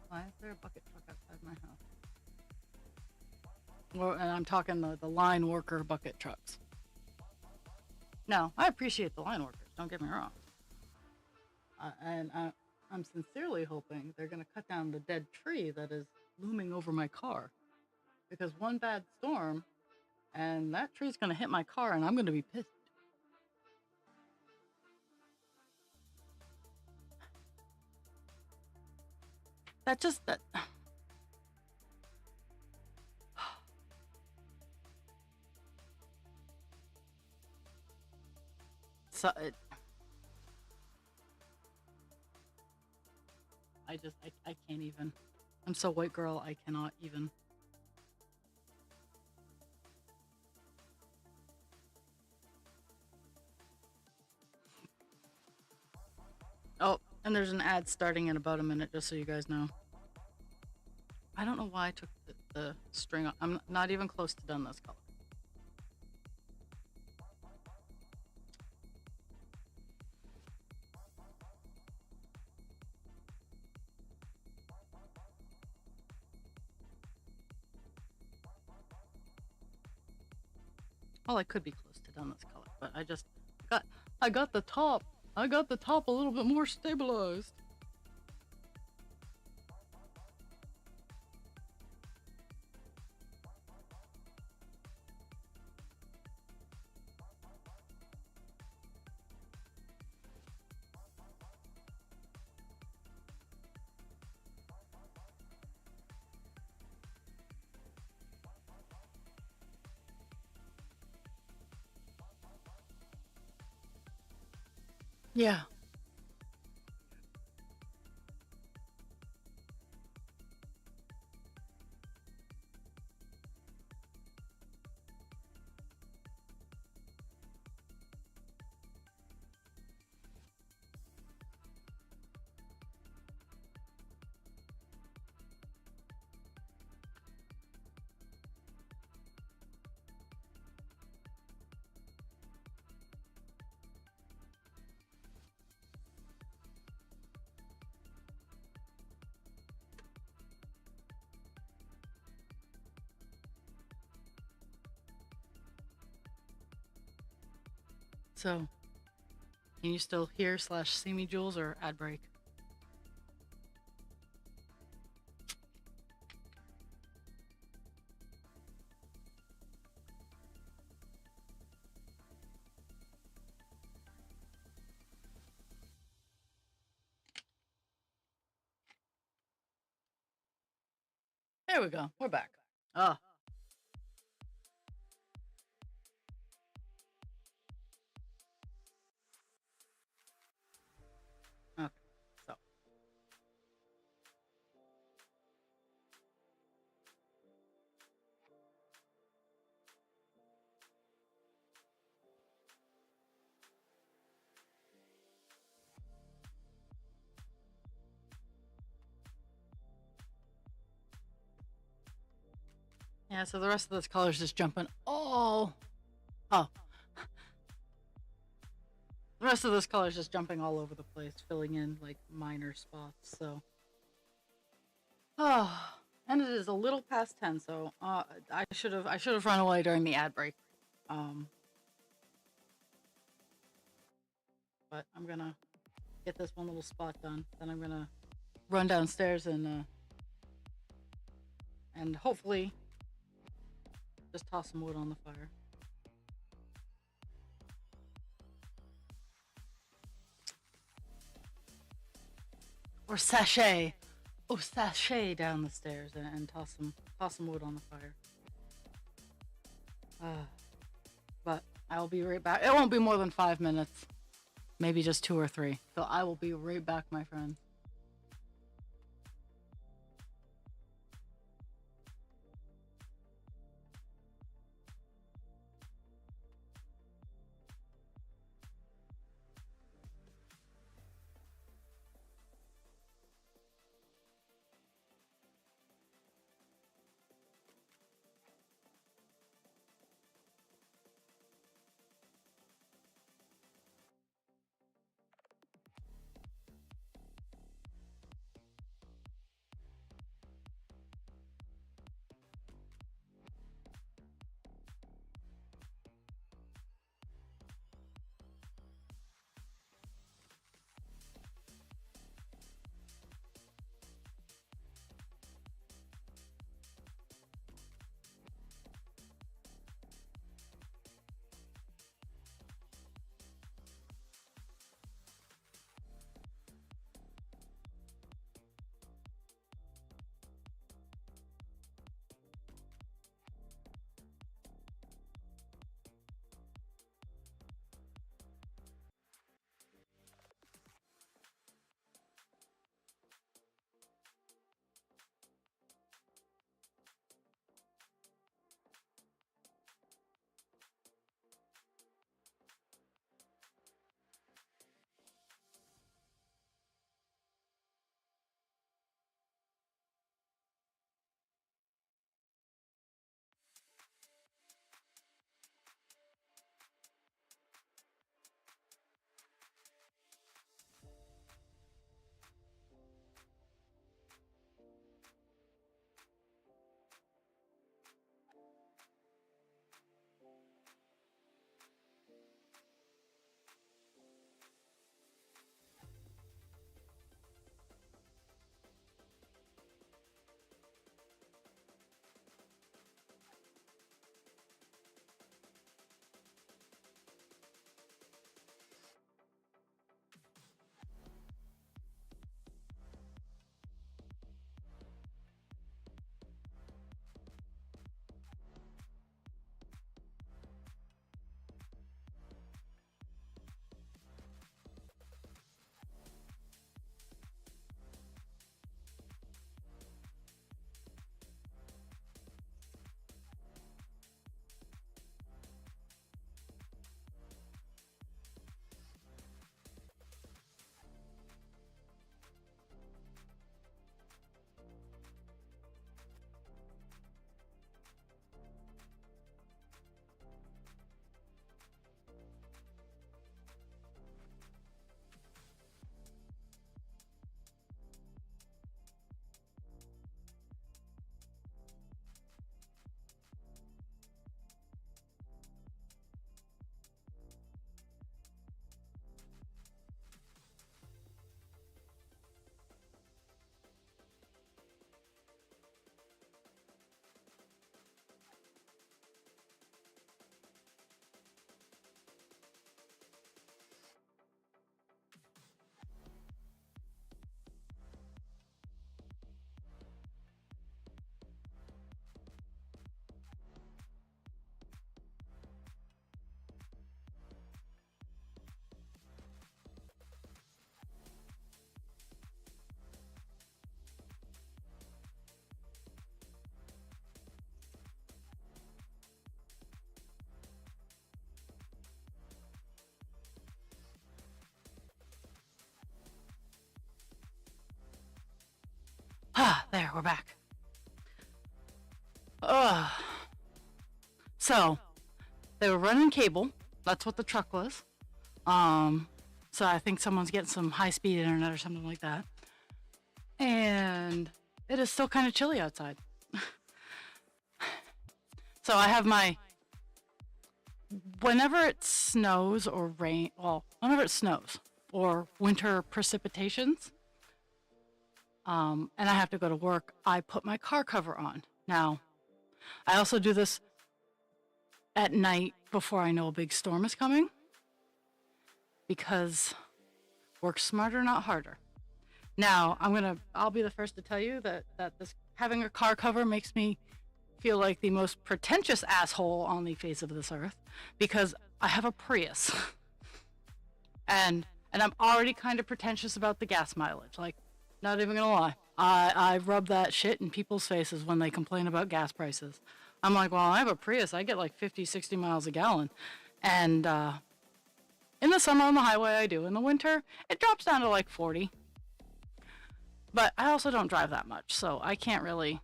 S1: Why is there a bucket truck outside my house? Well, and I'm talking the line worker bucket trucks. No, I appreciate the line workers. Don't get me wrong. And I'm sincerely hoping they're going to cut down the dead tree that is looming over my car. Because one bad storm, and that tree's going to hit my car, and I'm going to be pissed. That. So I can't even. I'm so white girl, I cannot even. Oh, and there's an ad starting in about a minute, just so you guys know. I don't know why I took the string off. I'm not even close to done this color. Well, I could be close to done this color, but I got the top. I got the top a little bit more stabilized. Yeah. So, can you still hear / see me, Jules, or ad break? There we go. We're back. Oh, okay. So, yeah, so the rest of this color is just jumping. Oh. The rest of this color is just jumping all over the place, filling in like minor spots. So, oh, and it is a little past 10. So, I should have run away during the ad break. Um, but I'm gonna get this one little spot done. Then I'm gonna run downstairs and hopefully just toss some wood on the fire. Or sachet. Oh, sachet down the stairs and toss some wood on the fire. But I will be right back. It won't be more than 5 minutes, maybe just 2 or 3. So I will be right back, my friend. there, we're back. Ugh. So, they were running cable. That's what the truck was. So I think someone's getting some high-speed internet or something like that. And it is still kind of chilly outside. So I have my... Whenever it snows or rain... Well, whenever it snows or winter precipitations, and I have to go to work, I put my car cover on. Now, I also do this at night before I know a big storm is coming, because work smarter, not harder. Now, I'll be the first to tell you that this having a car cover makes me feel like the most pretentious asshole on the face of this earth, because I have a Prius. and I'm already kind of pretentious about the gas mileage. Like, not even gonna lie. I rub that shit in people's faces when they complain about gas prices. I'm like, well, I have a Prius. I get like 50, 60 miles a gallon. And in the summer on the highway, I do. In the winter, it drops down to like 40. But I also don't drive that much, so I can't really...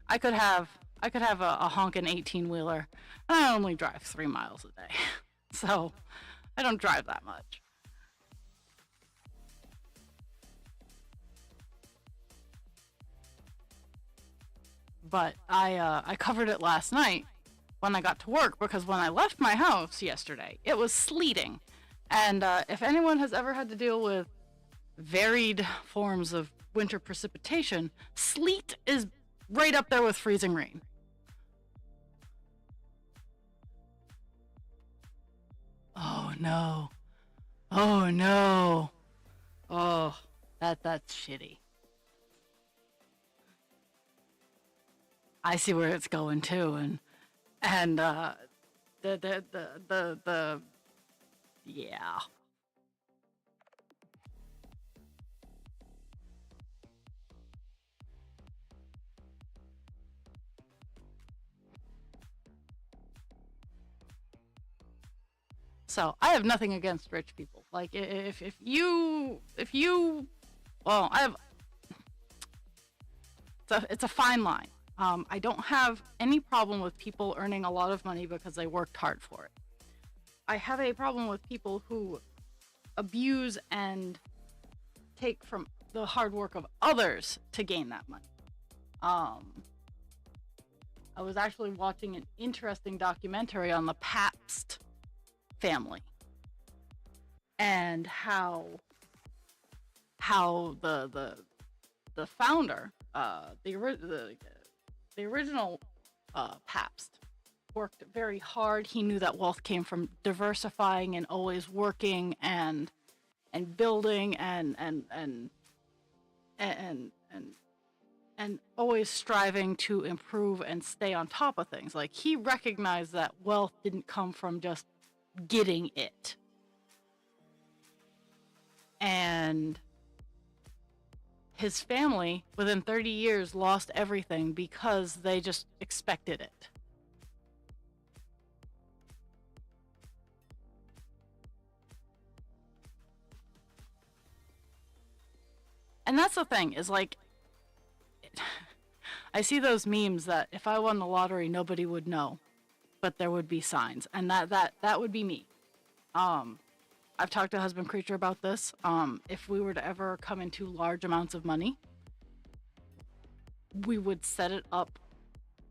S1: I could have a honkin' 18-wheeler, and I only drive 3 miles a day. So I don't drive that much. But I covered it last night when I got to work, because when I left my house yesterday, it was sleeting. And if anyone has ever had to deal with varied forms of winter precipitation, sleet is right up there with freezing rain. Oh no. Oh no. Oh, that's shitty. I see where it's going too, and yeah. So I have nothing against rich people. Like, if you, well, it's a fine line. I don't have any problem with people earning a lot of money because they worked hard for it. I have a problem with people who abuse and take from the hard work of others to gain that money. I was actually watching an interesting documentary on the Pabst family and how the founder, the original Pabst, worked very hard. He knew that wealth came from diversifying and always working and building and always striving to improve and stay on top of things. Like, he recognized that wealth didn't come from just getting it. And his family, within 30 years, lost everything because they just expected it. And that's the thing, is like, I see those memes that if I won the lottery, nobody would know, but there would be signs, and that would be me. I've talked to Husband Creature about this. If we were to ever come into large amounts of money, we would set it up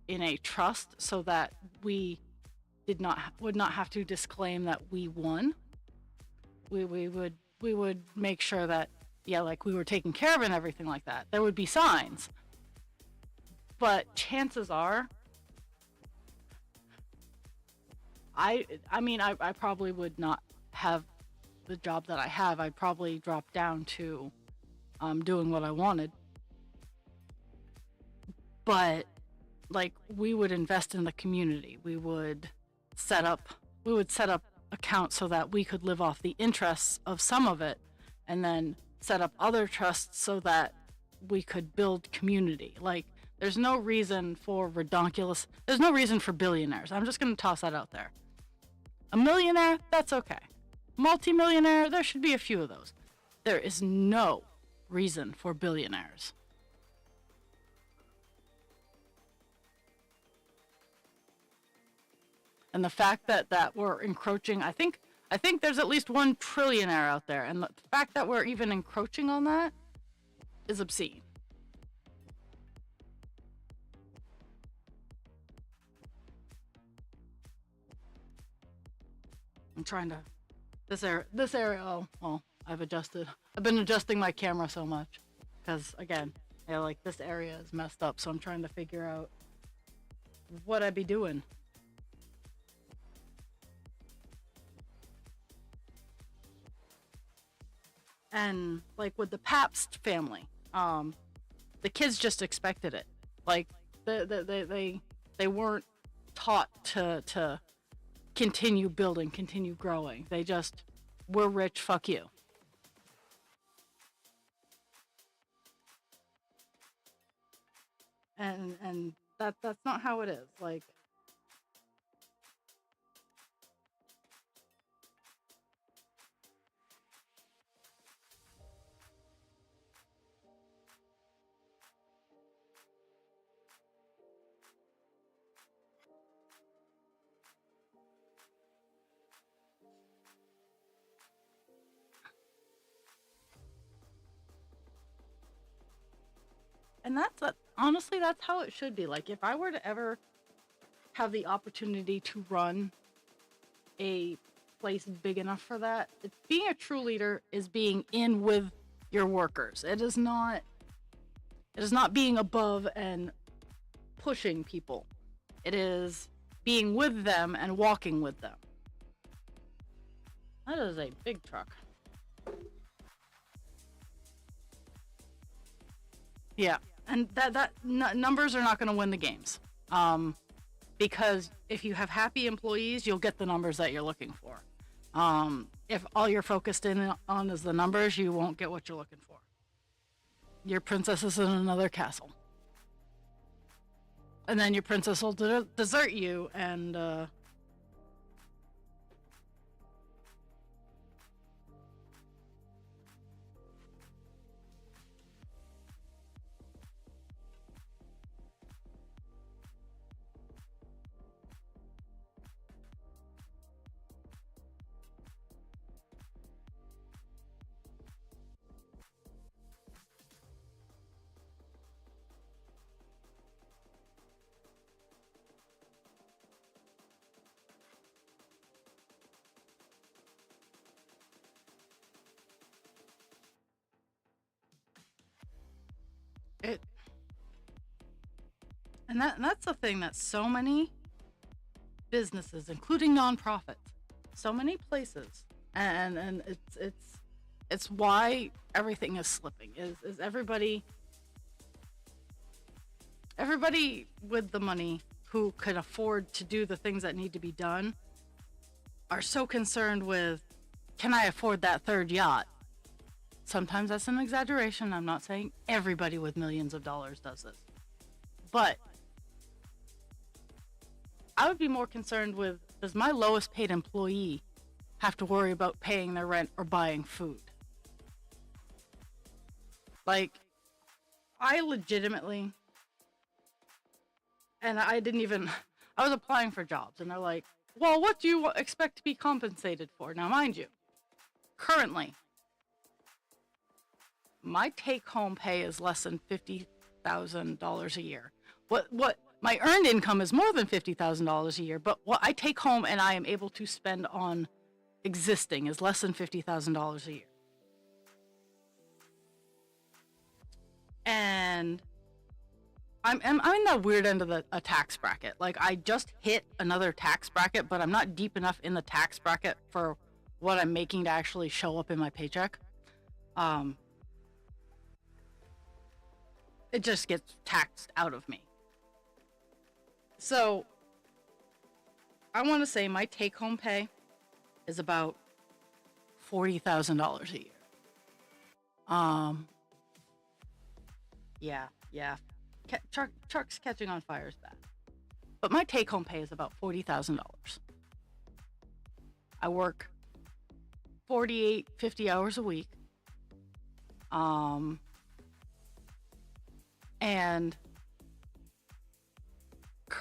S1: in a trust so that we would not have to disclaim that we won. We would make sure that, yeah, like, we were taken care of and everything like that. There would be signs. But chances are, I mean, I probably would not have the job that I have. I'd probably drop down to doing what I wanted. But, like, we would invest in the community. We would set up accounts so that we could live off the interests of some of it, and then set up other trusts so that we could build community. Like, there's no reason for there's no reason for billionaires. I'm just going to toss that out there. A millionaire, that's okay. Multi-millionaire, there should be a few of those. There is no reason for billionaires. And the fact that we're encroaching, I think there's at least one trillionaire out there, and the fact that we're even encroaching on that is obscene. I'm trying to this area. Oh, well, I've been adjusting my camera so much because again, yeah, like this area is messed up, so I'm trying to figure out what I'd be doing. And like with the Pabst family, the kids just expected it. Like they weren't taught to continue building, continue growing. They just, we're rich, fuck you. And that's not how it is. Like, and honestly, that's how it should be. Like, if I were to ever have the opportunity to run a place big enough for that, being a true leader is being in with your workers. It is not being above and pushing people. It is being with them and walking with them. That is a big truck. Yeah, and numbers are not going to win the games. Because if you have happy employees, you'll get the numbers that you're looking for. If all you're focused in on is the numbers, you won't get what you're looking for. Your princess is in another castle. And then your princess will desert you, and it and that's the thing that so many businesses, including nonprofits, so many places, and it's why everything is slipping. Is everybody with the money who can afford to do the things that need to be done are so concerned with, can I afford that third yacht? Sometimes that's an exaggeration. I'm not saying everybody with millions of dollars does this. But I would be more concerned with, does my lowest paid employee have to worry about paying their rent or buying food? Like, I legitimately, and I was applying for jobs, and they're like, well, what do you expect to be compensated for? Now, mind you, currently, my take-home pay is less than $50,000 a year. What my earned income is more than $50,000 a year, but what I take home and I am able to spend on existing is less than $50,000 a year. And I'm in that weird end of a tax bracket. Like, I just hit another tax bracket, but I'm not deep enough in the tax bracket for what I'm making to actually show up in my paycheck. It just gets taxed out of me. So, I want to say my take-home pay is about $40,000 a year. Yeah. Trucks catching on fire is bad. But my take-home pay is about $40,000. I work 48, 50 hours a week. And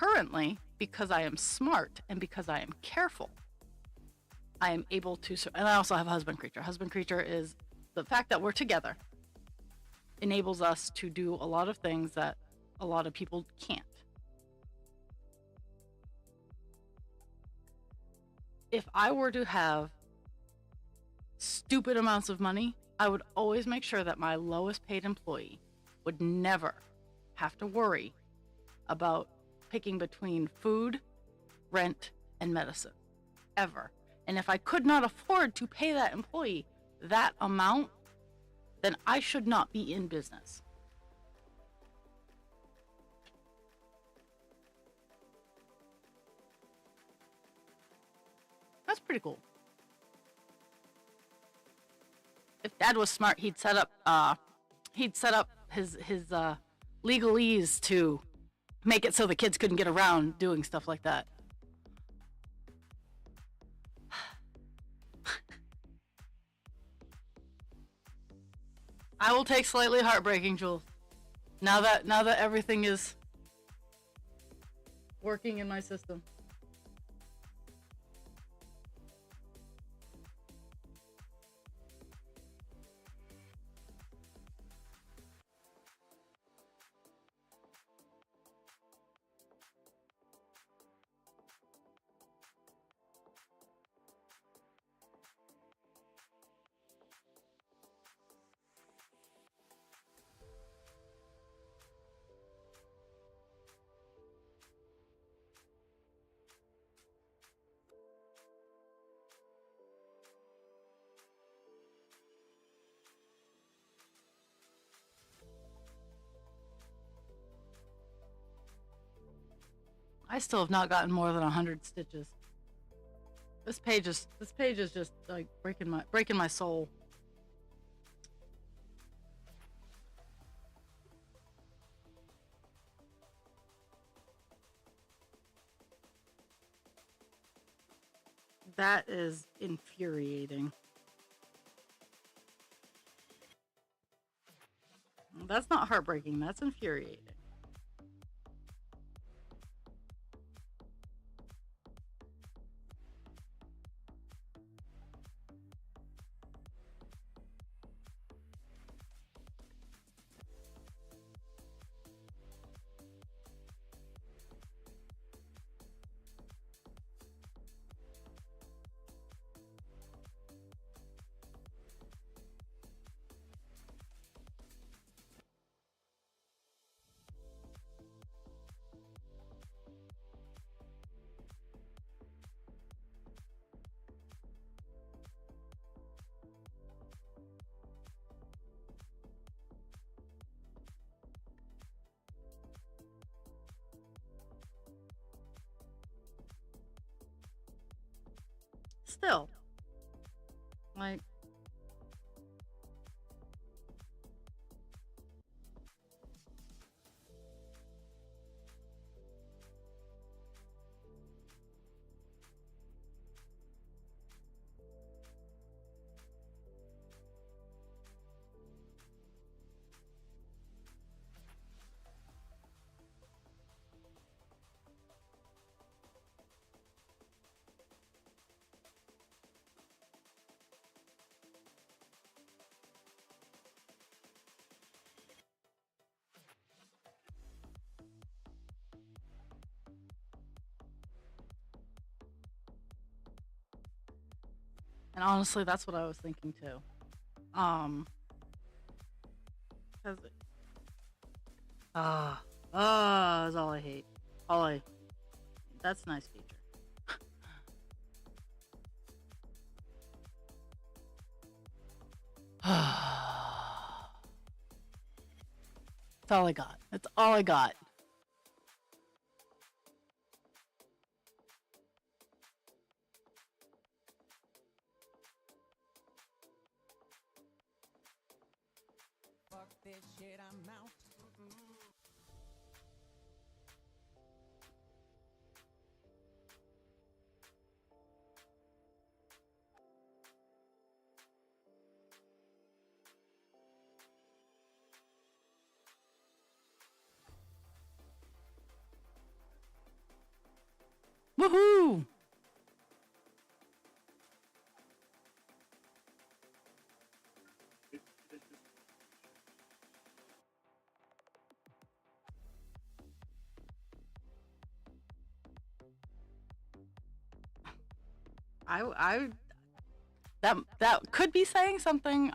S1: currently, because I am smart and because I am careful, I am able to, and I also have a husband creature. Husband creature is the fact that we're together enables us to do a lot of things that a lot of people can't. If I were to have stupid amounts of money, I would always make sure that my lowest paid employee would never have to worry about picking between food, rent, and medicine, ever. And if I could not afford to pay that employee that amount, then I should not be in business. That's pretty cool. If Dad was smart, he'd set up his legalese to make it so the kids couldn't get around doing stuff like that. I will take slightly heartbreaking, Jules. Now that everything is working in my system. I still have not gotten more than 100 stitches. This page is just like breaking my soul. That is infuriating. That's not heartbreaking, that's infuriating. Still, like, and honestly, that's what I was thinking too. Cause that's all I hate. That's a nice feature. That's all I got. That's all I got.
S2: Fuck this shit, I'm out.
S1: Woohoo! I that could be saying something.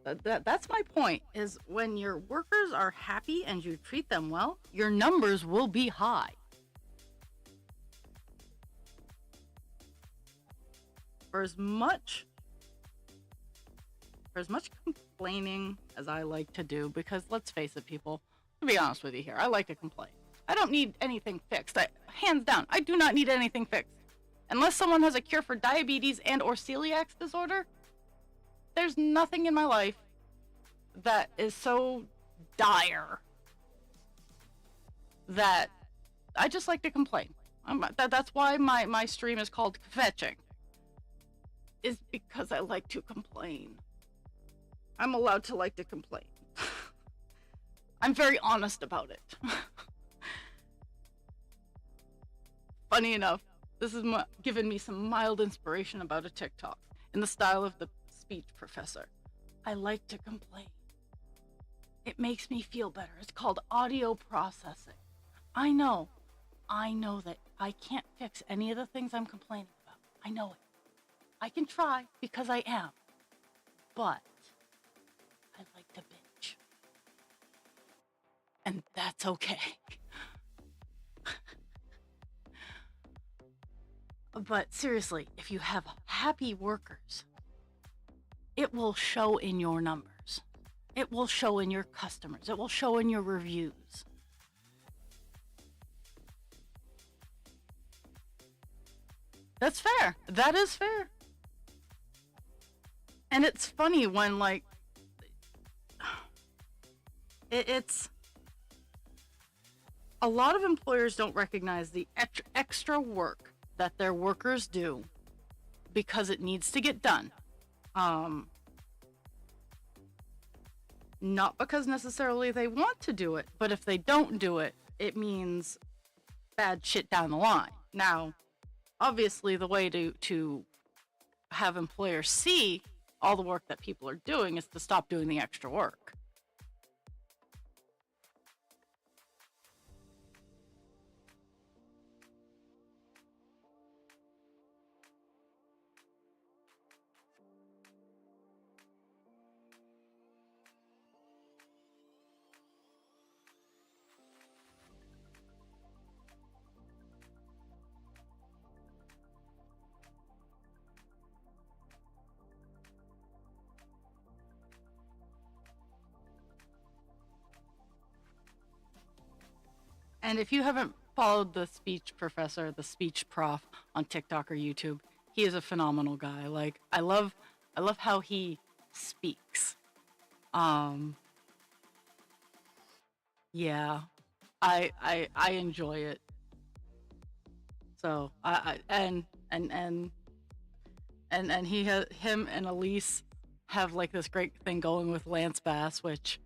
S1: That's my point. Is when your workers are happy and you treat them well, your numbers will be high. For as much complaining as I like to do, because let's face it, people, to be honest with you here, I like to complain. I don't need anything fixed. Hands down, I do not need anything fixed. Unless someone has a cure for diabetes and or celiac disorder, there's nothing in my life that is so dire that I just like to complain. That's why my stream is called Kvetchin. Is because I like to complain. I'm allowed to like to complain. I'm very honest about it. Funny enough, this is given me some mild inspiration about a TikTok in the style of the speech professor. I like to complain. It makes me feel better. It's called audio processing. I know that I can't fix any of the things I'm complaining about. I know it. I can try because I am. But I like to bitch. And that's okay. But seriously, if you have happy workers, it will show in your numbers. It will show in your customers. It will show in your reviews. That's fair. That is fair. And it's funny when, like, it's a lot of employers don't recognize the extra work that their workers do because it needs to get done. Not because necessarily they want to do it, but if they don't do it, it means bad shit down the line. Now, obviously, the way to have employers see all the work that people are doing is to stop doing the extra work. And if you haven't followed the speech professor, the speech prof on TikTok or YouTube, he is a phenomenal guy. Like, I love how he speaks. Yeah, I enjoy it. So and he has him and Elise have like this great thing going with Lance Bass, which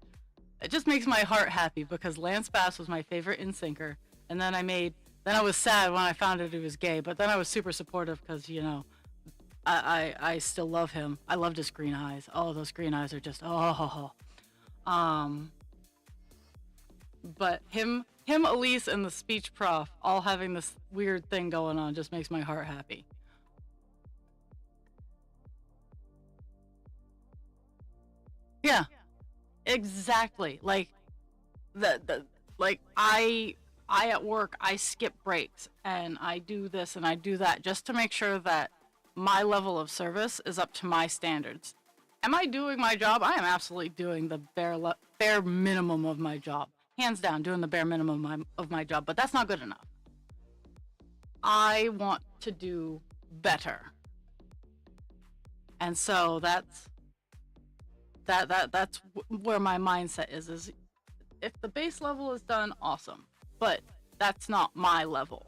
S1: it just makes my heart happy because Lance Bass was my favorite NSYNCer, and then I was sad when I found out he was gay, but then I was super supportive because, you know, I still love him. I loved his green eyes. Oh, those green eyes are just but him, Elise, and the speech prof all having this weird thing going on just makes my heart happy. Yeah, exactly. Like I at work, I skip breaks and I do this and I do that just to make sure that my level of service is up to my standards. Am I doing my job? I am absolutely doing the bare minimum of my job. Hands down, doing the bare minimum of my job, but that's not good enough. I want to do better. And so that's where my mindset is if the base level is done, awesome. But that's not my level.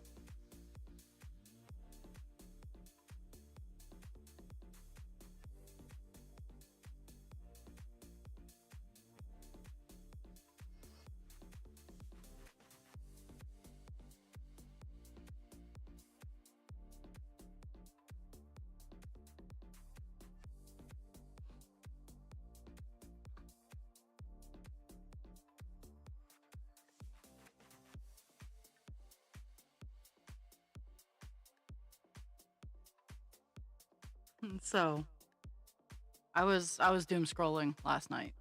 S1: So I was doom scrolling last night.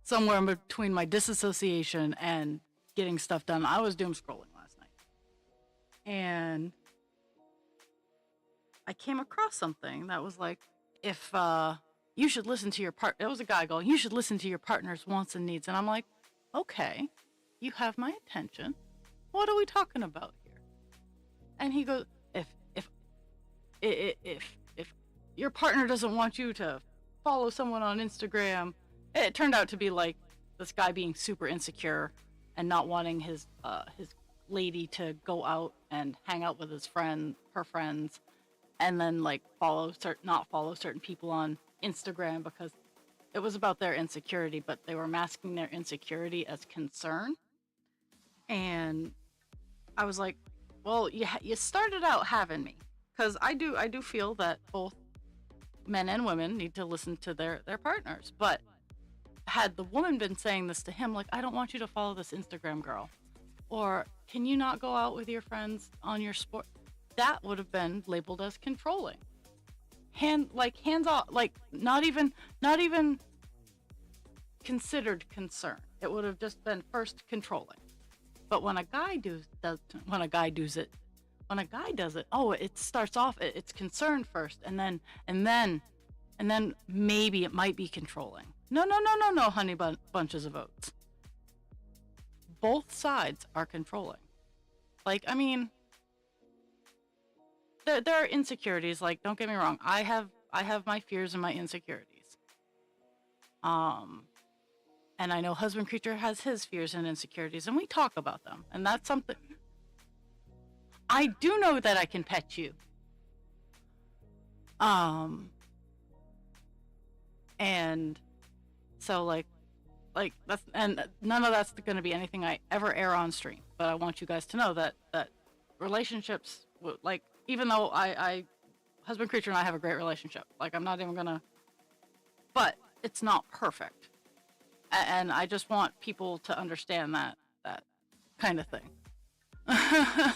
S1: Somewhere in between my disassociation and getting stuff done, I was doom scrolling last night. And I came across something that was like, if you should listen to your part. It was a guy going, you should listen to your partner's wants and needs. And I'm like, okay, you have my attention. What are we talking about here? And he goes, if your partner doesn't want you to follow someone on Instagram, it turned out to be like this guy being super insecure and not wanting his lady to go out and hang out with her friends, and then like not follow certain people on Instagram because it was about their insecurity, but they were masking their insecurity as concern. And I was like, well, you started out having me, because I do feel that both men and women need to listen to their partners. But had the woman been saying this to him, like, I don't want you to follow this Instagram girl, or can you not go out with your friends on your sport, that would have been labeled as controlling. Hands off, like not even considered concern. It would have just been first controlling. But when a guy does it, oh, it starts off, it's concern first, and then maybe it might be controlling. No, honey bunches of oats. Both sides are controlling. Like, I mean, there are insecurities. Like, don't get me wrong, I have my fears and my insecurities. And I know Husband Creature has his fears and insecurities, and we talk about them. And that's something. I do know that I can pet you. And so like that's, and none of that's going to be anything I ever air on stream. But I want you guys to know that relationships, like, even though I Husband Creature and I have a great relationship, like, I'm not even gonna, but it's not perfect. And I just want people to understand that kind of thing. I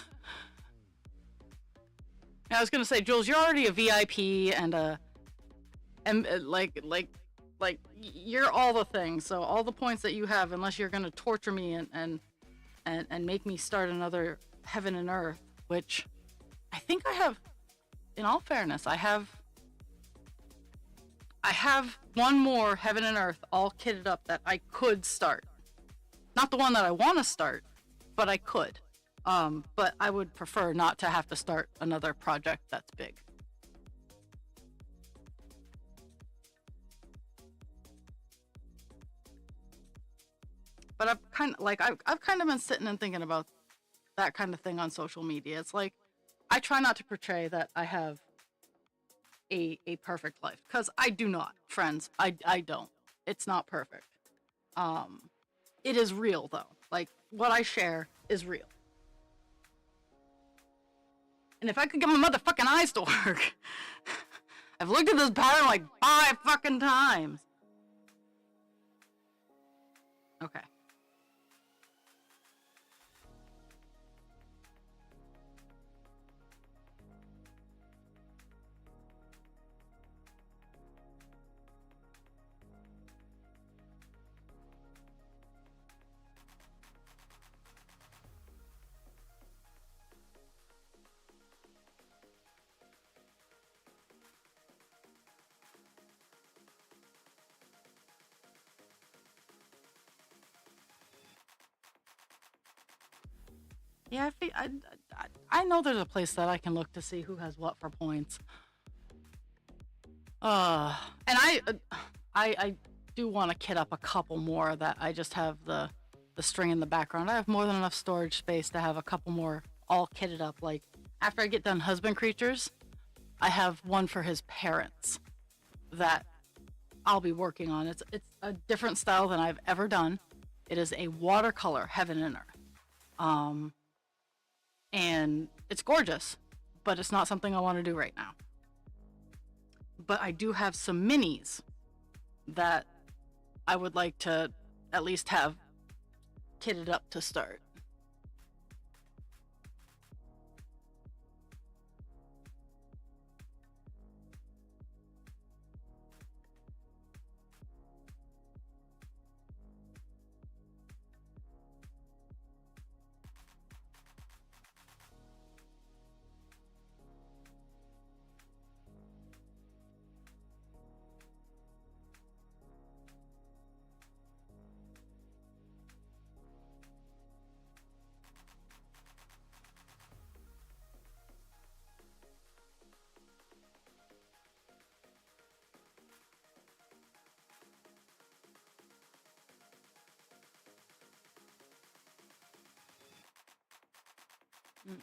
S1: was gonna say, Jules, you're already a VIP and like you're all the things. So all the points that you have, unless you're gonna torture me and make me start another Heaven and Earth, which I think I have. In all fairness, I have one more Heaven and Earth all kitted up that I could start. Not the one that I want to start, but I could. But I would prefer not to have to start another project that's big. But I've kind of been sitting and thinking about that kind of thing on social media. It's like, I try not to portray that I have a perfect life, because I do not, friends. I don't. It's not perfect. It is real though. Like, what I share is real. And if I could get my motherfucking eyes to work, I've looked at this pattern like 5 fucking times. Okay. Yeah, I know there's a place that I can look to see who has what for points. And I do want to kit up a couple more that I just have the string in the background. I have more than enough storage space to have a couple more all kitted up. Like, after I get done Husband Creatures, I have one for his parents that I'll be working on. It's a different style than I've ever done. It is a watercolor Heaven and Earth. And it's gorgeous, but it's not something I want to do right now. But I do have some minis that I would like to at least have kitted up to start. Mm.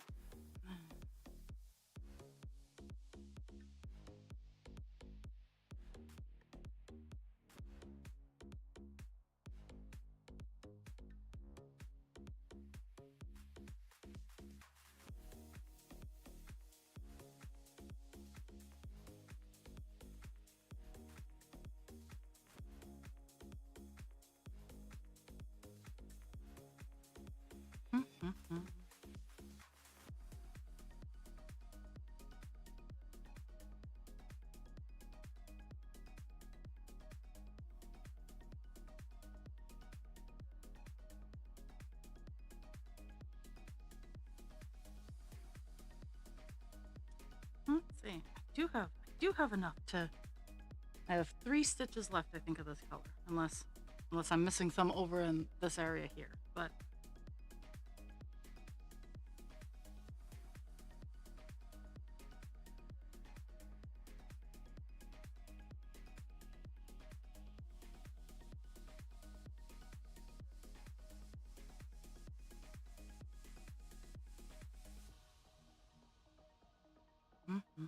S1: Mm-hmm. Let's see. I do have enough to. I have 3 stitches left, I think, of this color, unless I'm missing some over in this area here. But mm-hmm.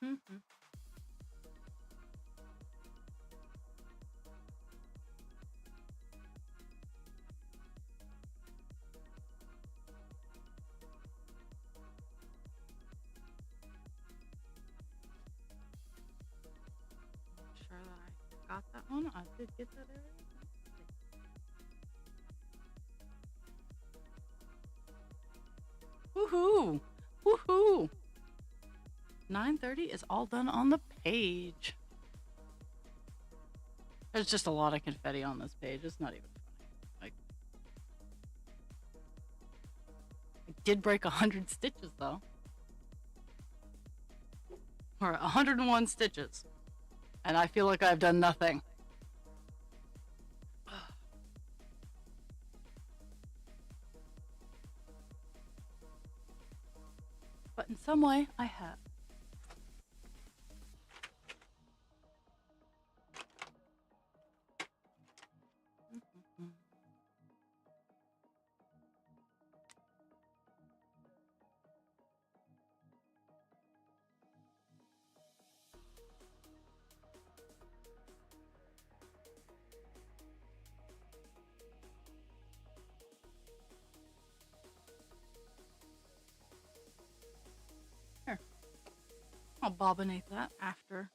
S1: Mm-hmm. Sure that I got that one. I did get that area. Woohoo! Woohoo! 9:30 is all done on the page. There's just a lot of confetti on this page. It's not even funny. Like, I did break 100 stitches though, or 101 stitches, and I feel like I've done nothing. But in some way, I have. Here, I'll bobbinate that after.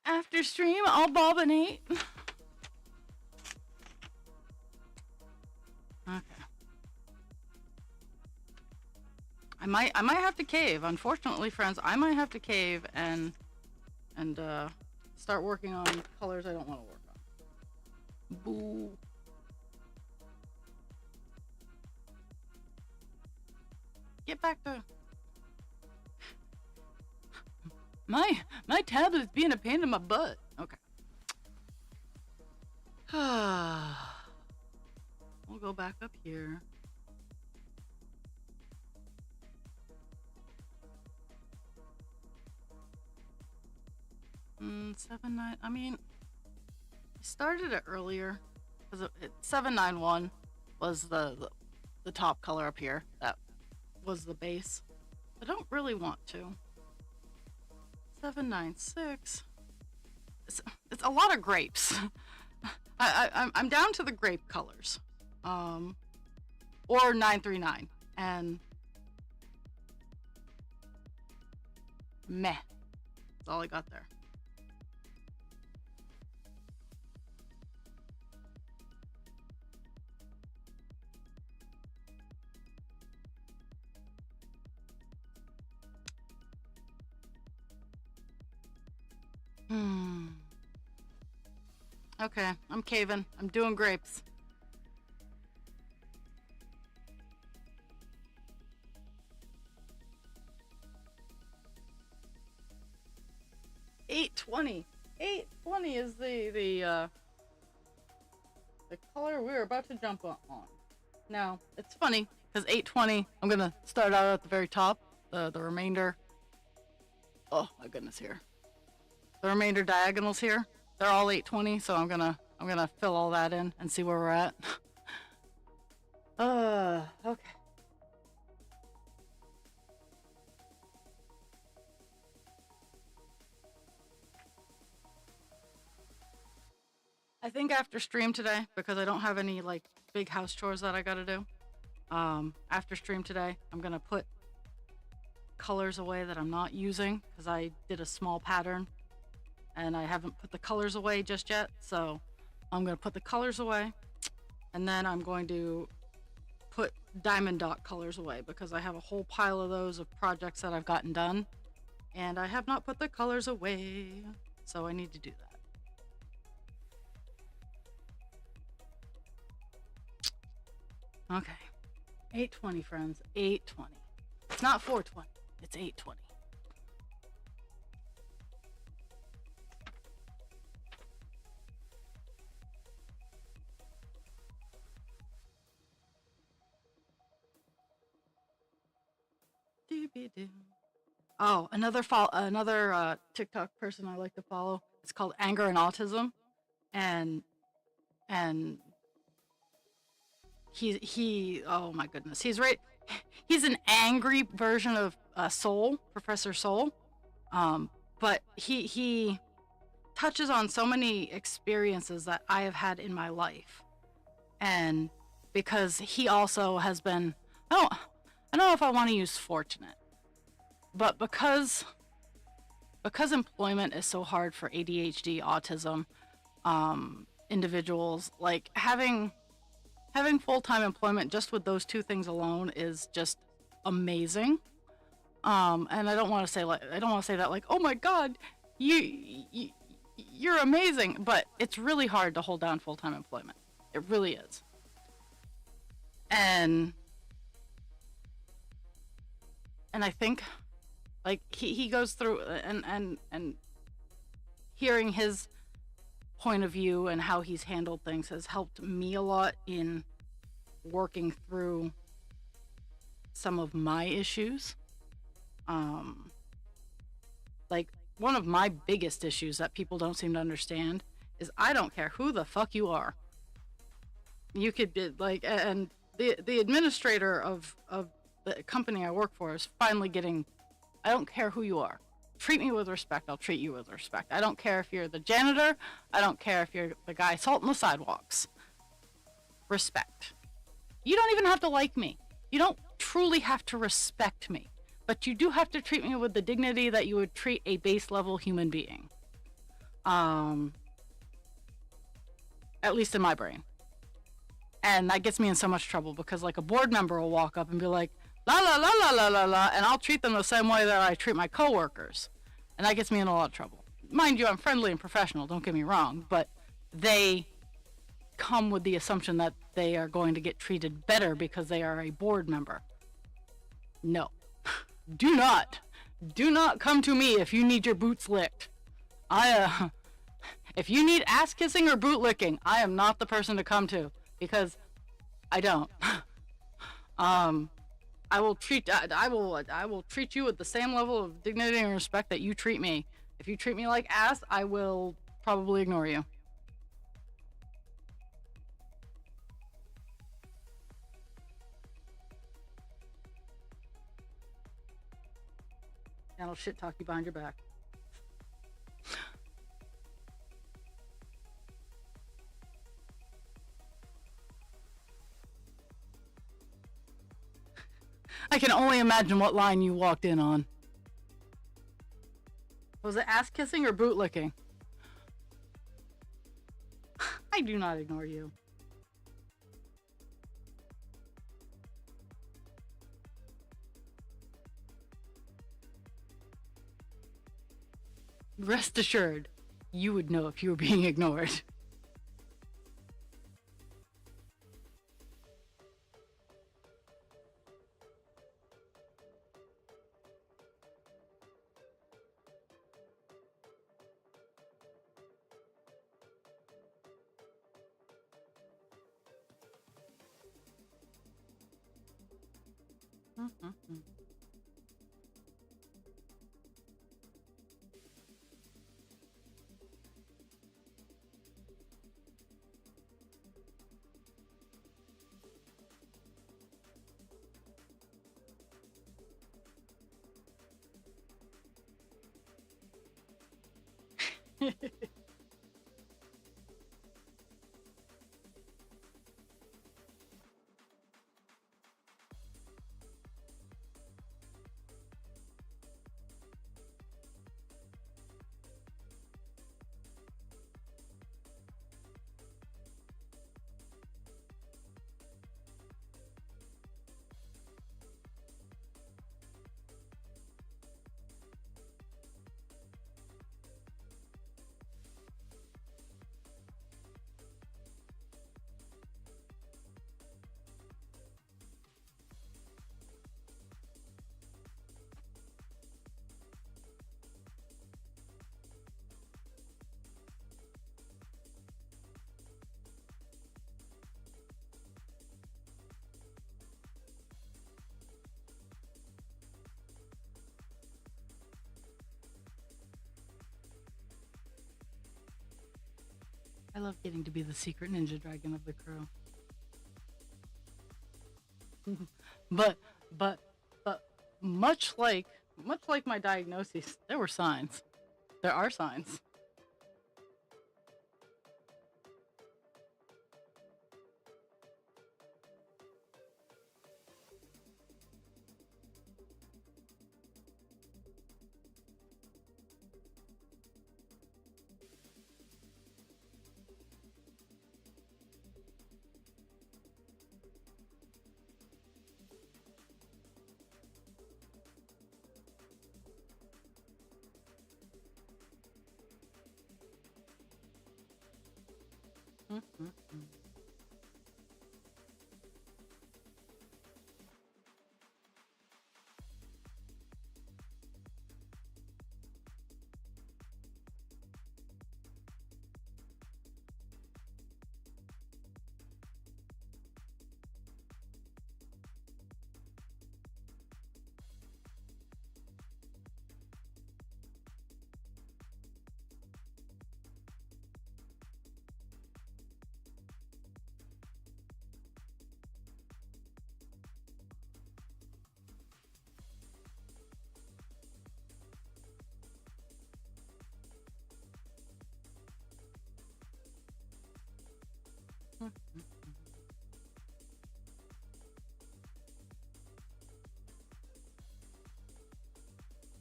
S1: After stream, I'll bobbinate. Okay. I might have to cave. Unfortunately, friends, I might have to cave and start working on colors I don't want to work on. Boo. Get back to my tablet's being a pain in my butt. Okay. We'll go back up here. Seven nine. I mean, I started it earlier because 791 was the top color up here. That was the base. I don't really want to. 796. It's a lot of grapes. I'm down to the grape colors, or 939, and meh. That's all I got there. Okay, I'm caving. I'm doing grapes. 820. 820 is the color we're about to jump on. Now, it's funny, because 820, I'm going to start out at the very top, the remainder. Oh, my goodness, here. The remainder diagonals here, they're all 820, so I'm gonna fill all that in and see where we're at. Okay. I think after stream today, because I don't have any like big house chores that I gotta do, after stream today, I'm gonna put colors away that I'm not using, because I did a small pattern and I haven't put the colors away just yet, so I'm gonna put the colors away, and then I'm going to put diamond dot colors away, because I have a whole pile of those of projects that I've gotten done, and I have not put the colors away, so I need to do that. Okay, 820, friends, 820. It's not 420, it's 820. Oh, another TikTok person I like to follow. It's called Anger and Autism, and he oh my goodness, he's an angry version of Soul, Professor Soul, but he touches on so many experiences that I have had in my life, and because he also has been, I don't know if I want to use fortunate, but because employment is so hard for ADHD, autism, individuals, like having full-time employment just with those two things alone is just amazing. And I don't want to say that like, oh my God, you're amazing, but it's really hard to hold down full-time employment. It really is. And I think like he goes through and hearing his point of view and how he's handled things has helped me a lot in working through some of my issues. Like one of my biggest issues that people don't seem to understand is I don't care who the fuck you are. You could be like, and the administrator of the company I work for is finally getting, I don't care who you are. Treat me with respect, I'll treat you with respect. I don't care if you're the janitor, I don't care if you're the guy salting the sidewalks. Respect. You don't even have to like me. You don't truly have to respect me. But you do have to treat me with the dignity that you would treat a base level human being. At least in my brain. And that gets me in so much trouble because like a board member will walk up and be like, la la la la la la la, and I'll treat them the same way that I treat my coworkers. And that gets me in a lot of trouble. Mind you, I'm friendly and professional, don't get me wrong, but they come with the assumption that they are going to get treated better because they are a board member. No. Do not come to me if you need your boots licked. If you need ass kissing or boot licking, I am not the person to come to because I don't. I will treat you with the same level of dignity and respect that you treat me. If you treat me like ass, I will probably ignore you. And I'll shit talk you behind your back. I can only imagine what line you walked in on. Was it ass kissing or boot licking? I do not ignore you. Rest assured, you would know if you were being ignored. Mm-hmm. I love getting to be the secret ninja dragon of the crew. but but but much like my diagnosis, there were signs. There are signs. Mm-hmm.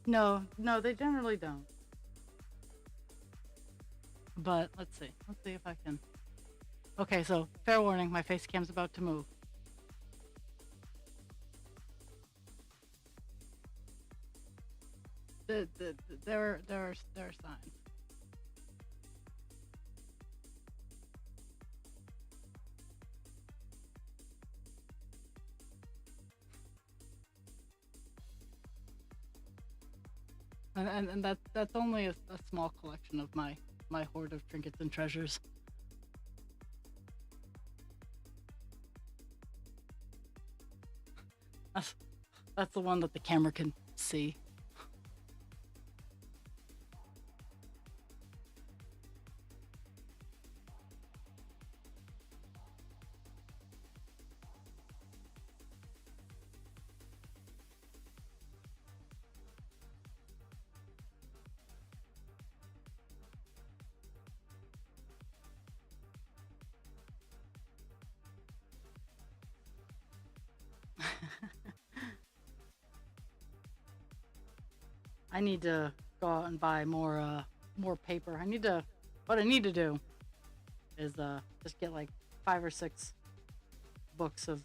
S1: No, no, they generally don't. But let's see. Let's see if I can. Okay, so fair warning, my face cam's about to move. There are signs. And that's only a small collection of my hoard of trinkets and treasures. That's that's the one that the camera can see. I need to go out and buy more paper. I need to what I need to do is just get like 5 or 6 books of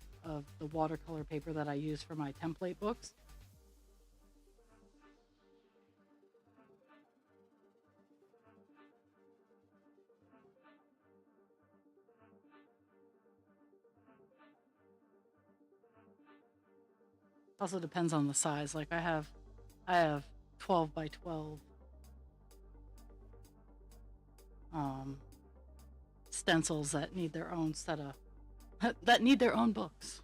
S1: the watercolor paper that I use for my template books. Also depends on the size. Like I have 12 by 12 um stencils that need their own set of that need their own books.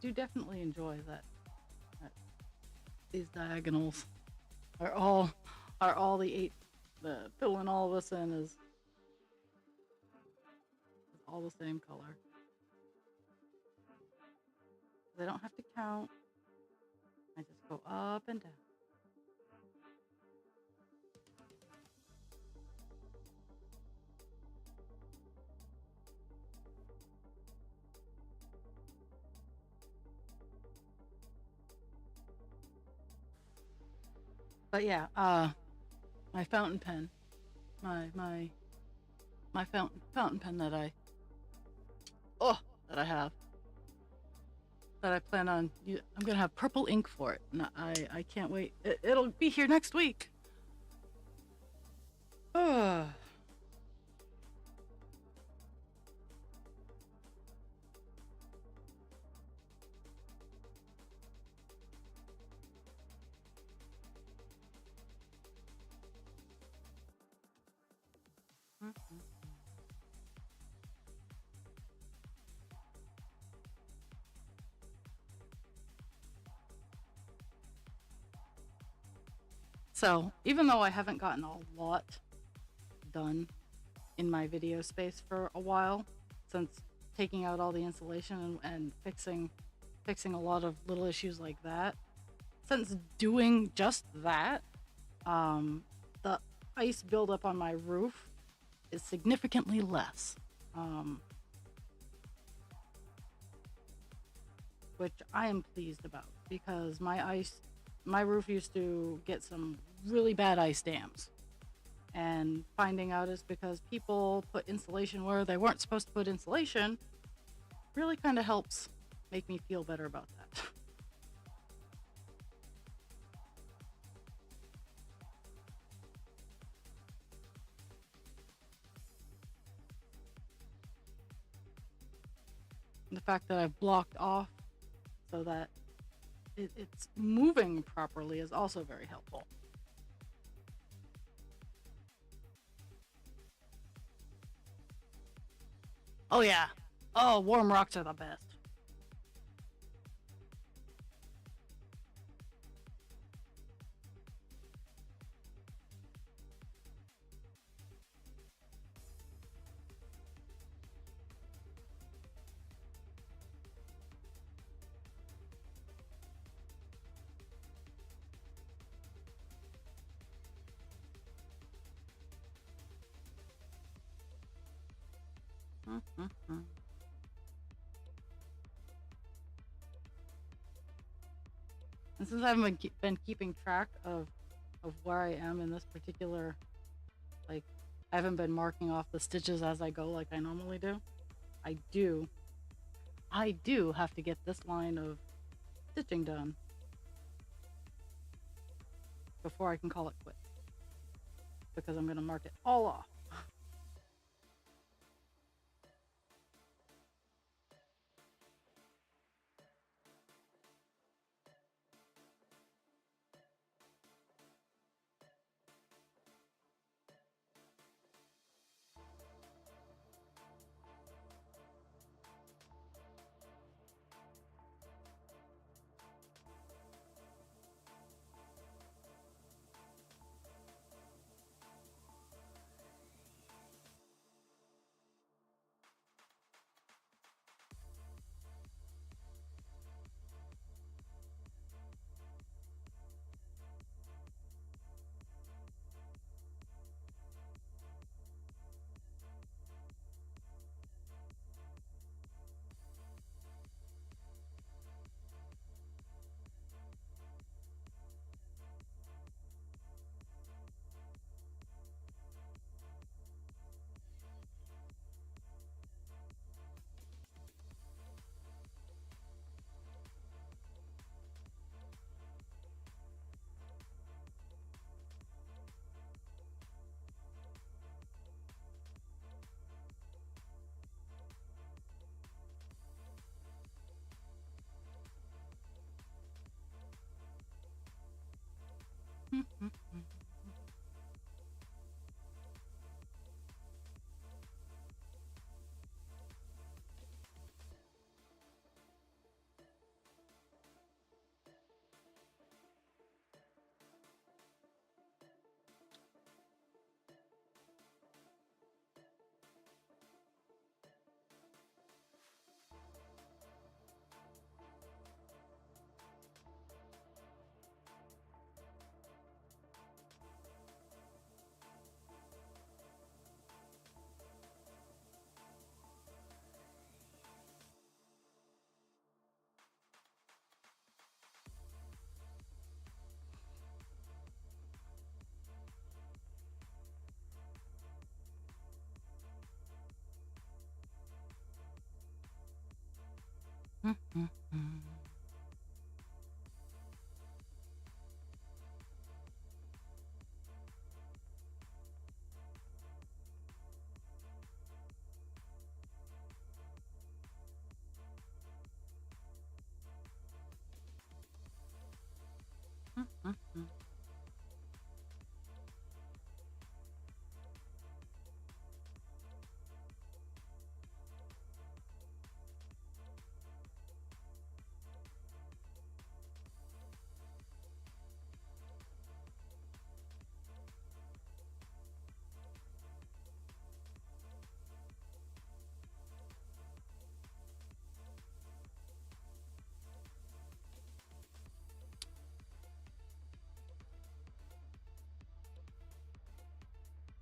S1: do definitely enjoy that these diagonals are all the eight. The filling all of us in is all the same color. I don't have to count. I just go up and down. But yeah, my fountain pen, my fountain pen that I have, that I plan on. I'm gonna have purple ink for it, and I can't wait. It'll be here next week. Ugh. So, even though I haven't gotten a lot done in my video space for a while, since taking out all the insulation and fixing a lot of little issues like that, since doing just that, the ice buildup on my roof is significantly less, which I am pleased about, because my roof used to get some really bad ice dams, and finding out is because people put insulation where they weren't supposed to put insulation really kind of helps make me feel better about that. The fact that I've blocked off so that it's moving properly is also very helpful. Oh yeah. Oh, warm rocks are the best. Mm-hmm. And since I haven't been keeping track of where I am in this particular, like, I haven't been marking off the stitches as I go like I normally do. I do have to get this line of stitching done before I can call it quits, because I'm going to mark it all off.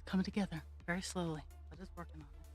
S1: Coming together very slowly, but it's working on it.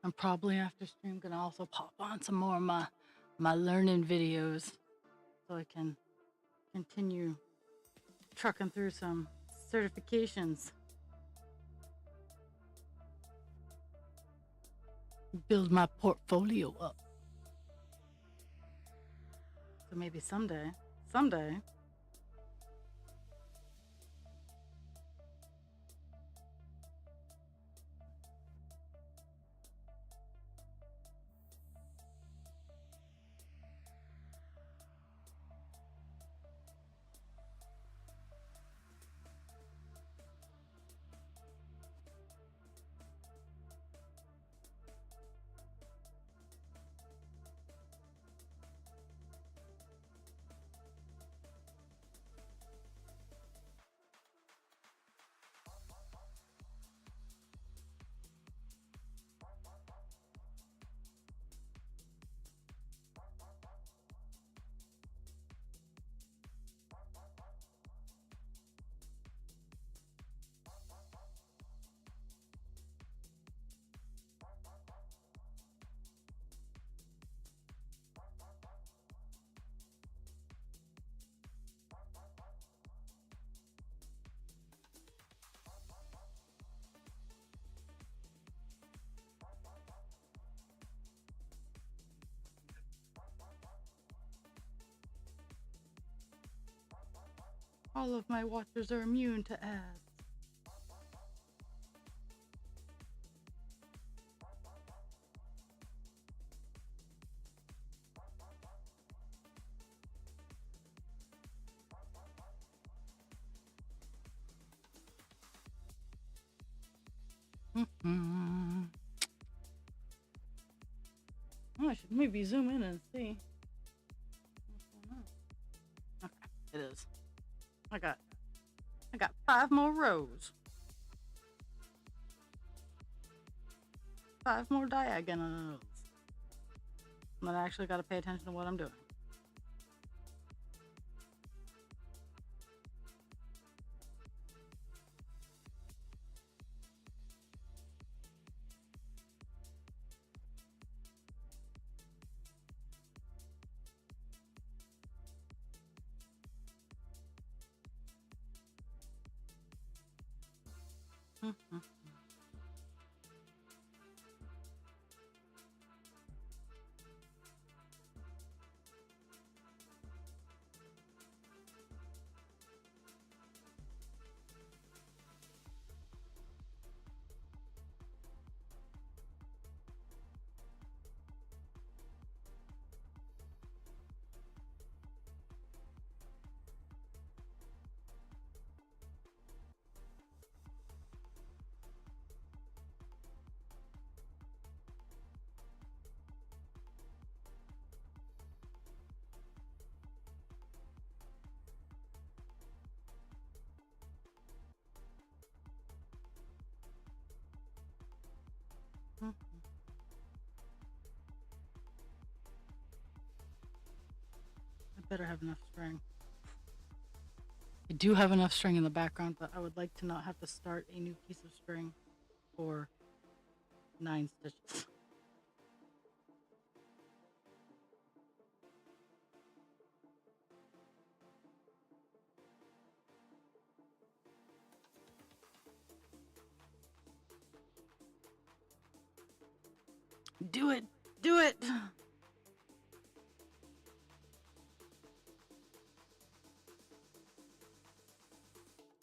S1: I'm probably after stream gonna also pop on some more of my learning videos so I can continue trucking through some certifications. Build my portfolio up. So maybe someday. All of my watchers are immune to ads. Oh, I should maybe zoom in and see what's going on. Okay, it is. I got 5 more rows. 5 more diagonals. And then I actually got to pay attention to what I'm doing. I better have enough string. I do have enough string in the background, but I would like to not have to start a new piece of string for 9 stitches. Do it! Do it!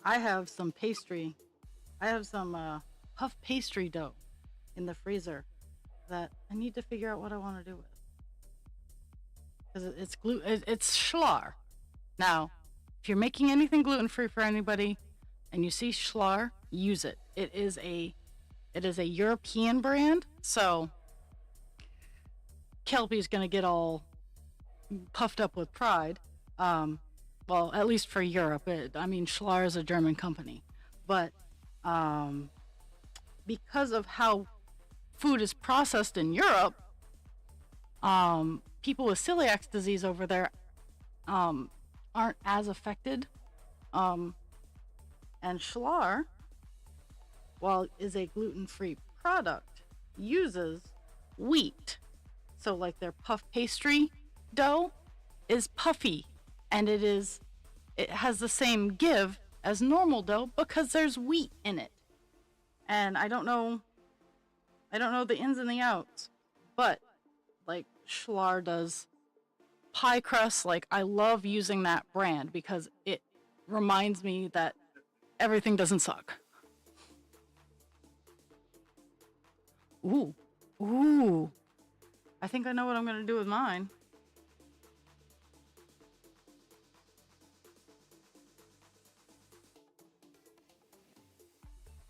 S1: I have some pastry. I have some puff pastry dough in the freezer that I need to figure out what I want to do with. Because it's schlar. Now, if you're making anything gluten-free for anybody and you see schlar, use it. It is a European brand, so Kelpie's gonna get all puffed up with pride. Well, at least for Europe. I mean, Schlar is a German company, but because of how food is processed in Europe, people with celiac disease over there aren't as affected. And Schlar, while is a gluten-free product, uses wheat. So like their puff pastry dough is puffy, and it has the same give as normal dough because there's wheat in it. And I don't know the ins and the outs, but like Schlar does pie crust. Like, I love using that brand because it reminds me that everything doesn't suck. Ooh. I think I know what I'm gonna do with mine.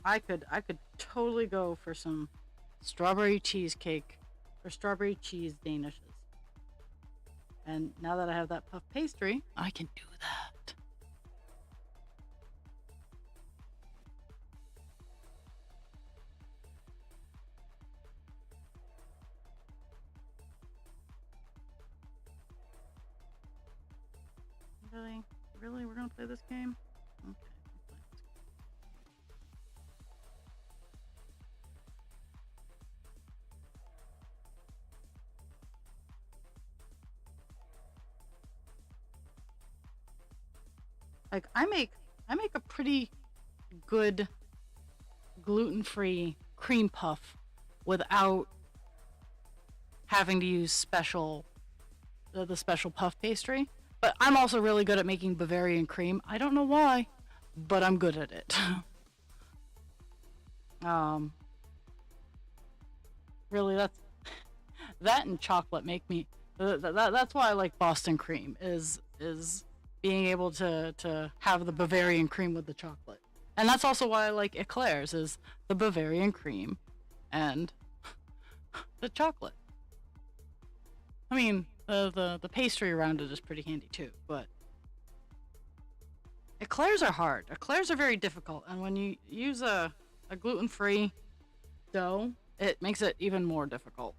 S1: I could totally go for some strawberry cheesecake or strawberry cheese danishes. And now that I have that puff pastry, I can do that. Really? We're gonna play this game? Okay. Like, I make a pretty good gluten-free cream puff without having to use the special puff pastry. But I'm also really good at making Bavarian cream. I don't know why, but I'm good at it. um, really, that and chocolate make me. That's why I like Boston cream. Is being able to have the Bavarian cream with the chocolate, and that's also why I like eclairs. Is the Bavarian cream, and the chocolate. I mean, the pastry around it is pretty handy too, but eclairs are hard. Eclairs are very difficult, and when you use a gluten-free dough, it makes it even more difficult.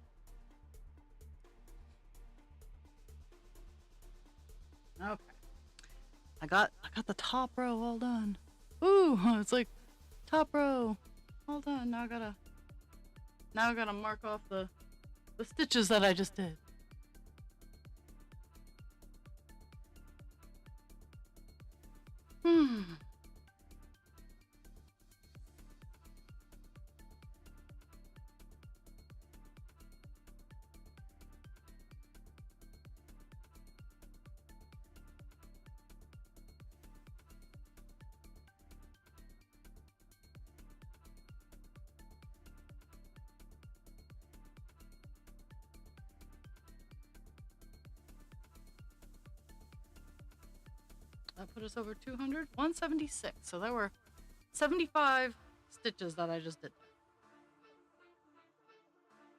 S1: Okay, I got the top row all done. Ooh, it's like top row, all done. Now I gotta mark off the stitches that I just did. That put us over 200, 176. So there were 75 stitches that I just did.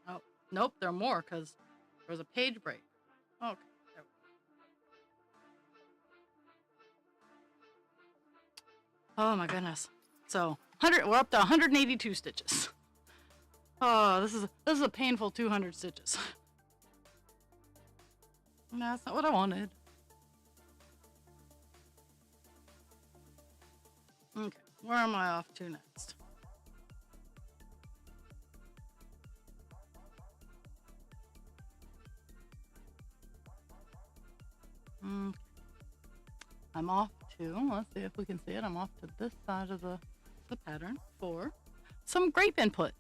S1: Oh, nope, there are more because there was a page break. Okay. Oh my goodness. So 100, we're up to 182 stitches. Oh, this is a painful 200 stitches. No, that's not what I wanted. Okay, where am I off to next? I'm off to, let's see if we can see it, I'm off to this side of the pattern for some grape input.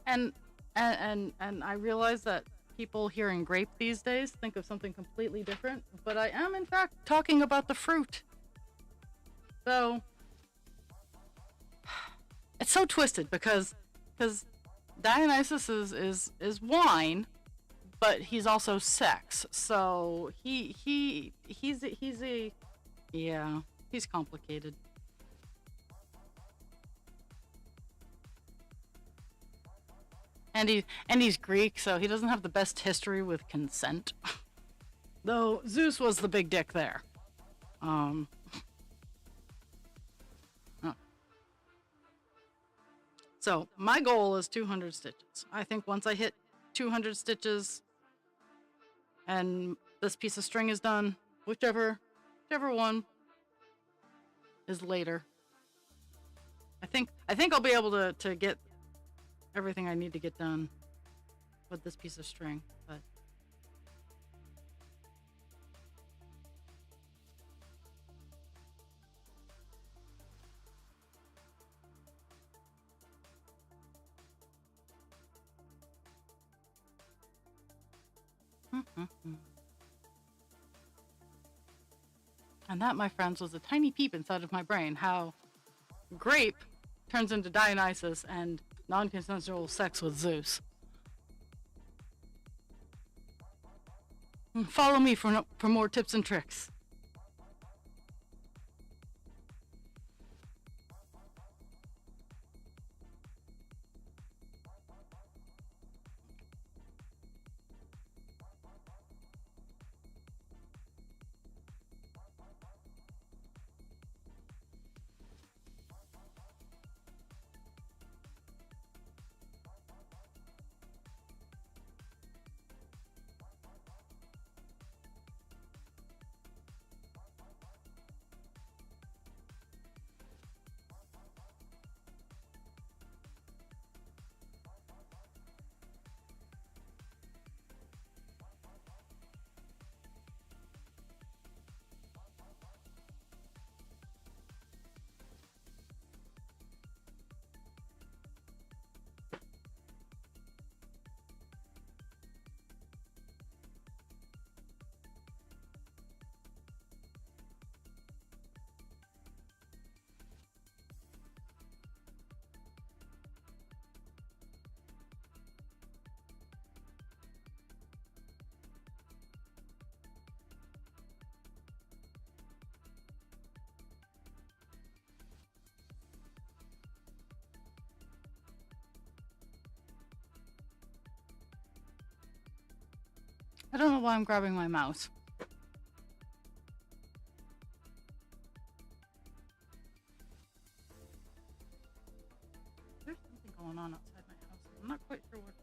S1: And I realize that people hearing grape these days think of something completely different, but I am in fact talking about the fruit. So it's so twisted because Dionysus is wine, but he's also sex. So he's complicated. And he's Greek, so he doesn't have the best history with consent. Though Zeus was the big dick there. Oh. So my goal is 200 stitches. I think once I hit 200 stitches and this piece of string is done, whichever one is later, I think I'll be able to get everything I need to get done with this piece of string. But and that, my friends, was a tiny peep inside of my brain, how grape turns into Dionysus and non-consensual sex with Zeus. Follow me for more tips and tricks. I don't know why I'm grabbing my mouse. There's something going on outside my house. I'm not quite sure what.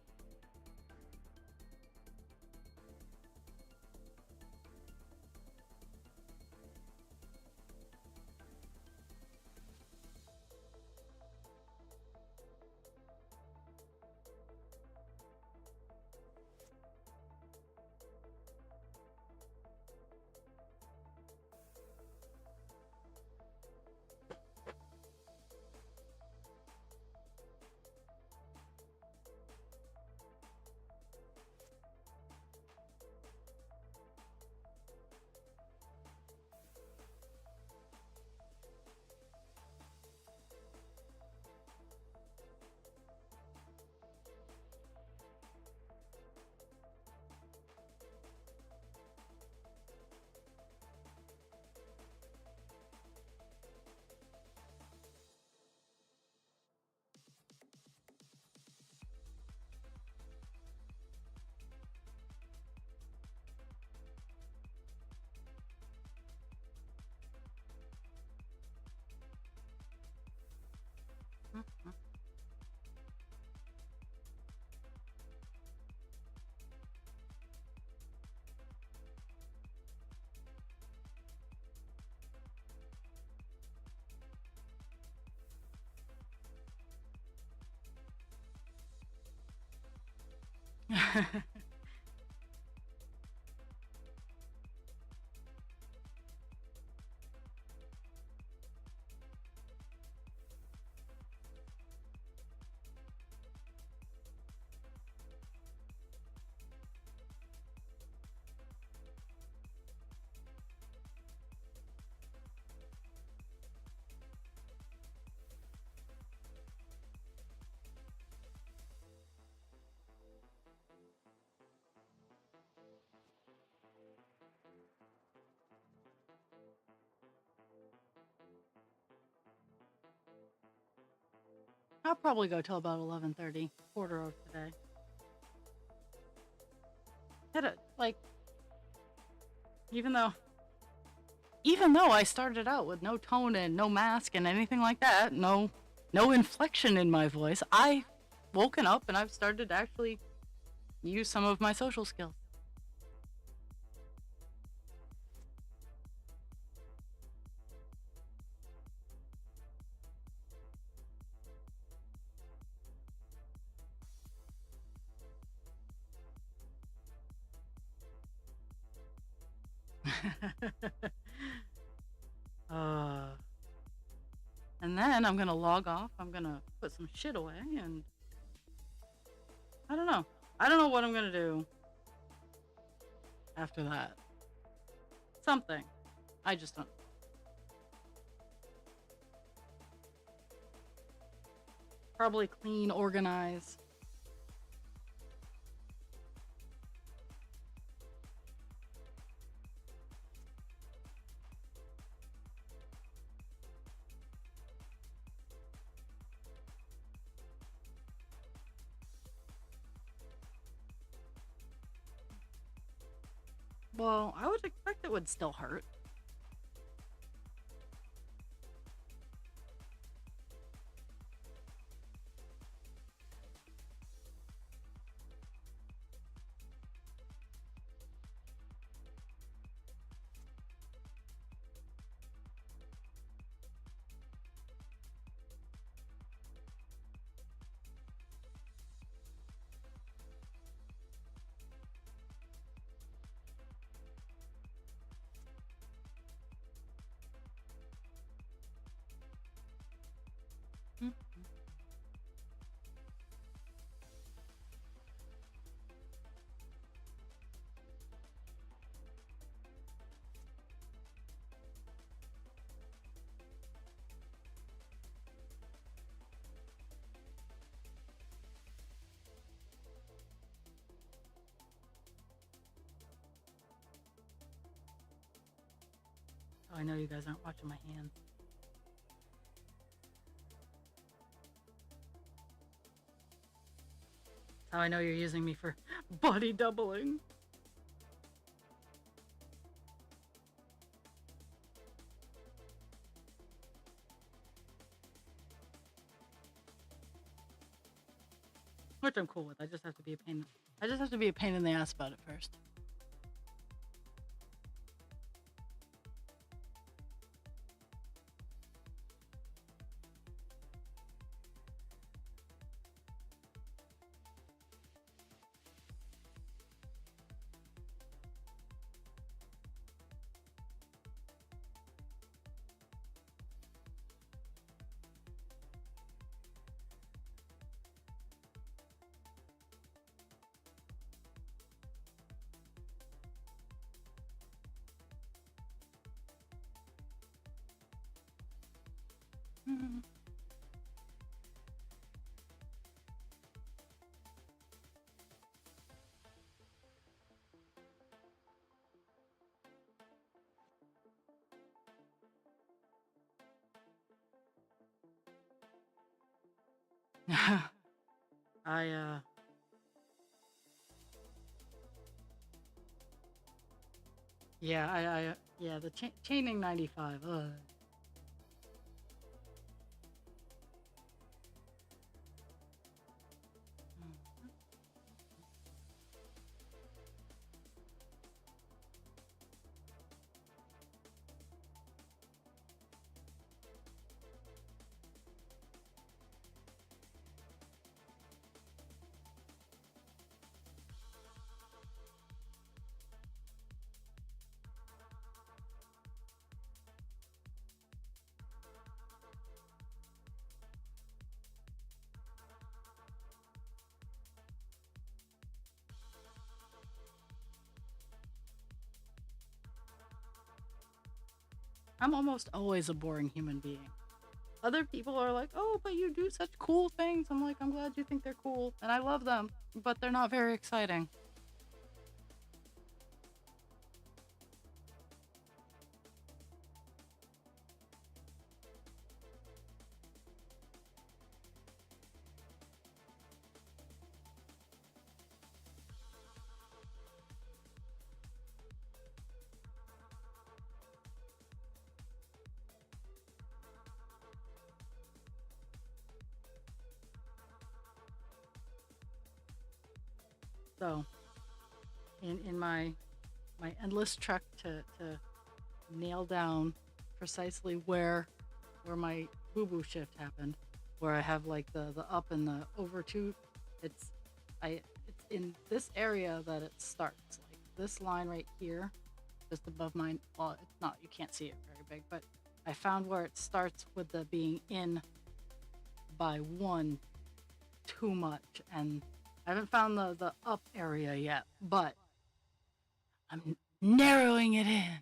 S1: I'll probably go till about 11:30, quarter of today. Hit it, like, even though I started out with no tone and no mask and anything like that, no inflection in my voice, I woken up and I've started to actually use some of my social skills. And then I'm gonna log off. I'm gonna put some shit away, and I don't know. I don't know what I'm gonna do after that. Something. I just don't. Probably clean, organize. Well, I would expect it would still hurt. Mm. Oh, I know you guys aren't watching my hands. That's how I know you're using me for body doubling. which I'm cool with. I just have to be a pain. I just have to be a pain in the ass about it first. Mhm. I yeah, yeah, the chaining 95. I'm almost always a boring human being. Other people are like, "Oh, but you do such cool things." I'm like, "I'm glad you think they're cool, and I love them, but they're not very exciting." So, in my endless trek to nail down precisely where my boo boo shift happened, where I have like the up and the over tooth. It's it's in this area that it starts. Like this line right here, just above mine. Well, it's not. You can't see it very big, but I found where it starts with the being in by one too much, and I haven't found the up area yet, but I'm narrowing it in.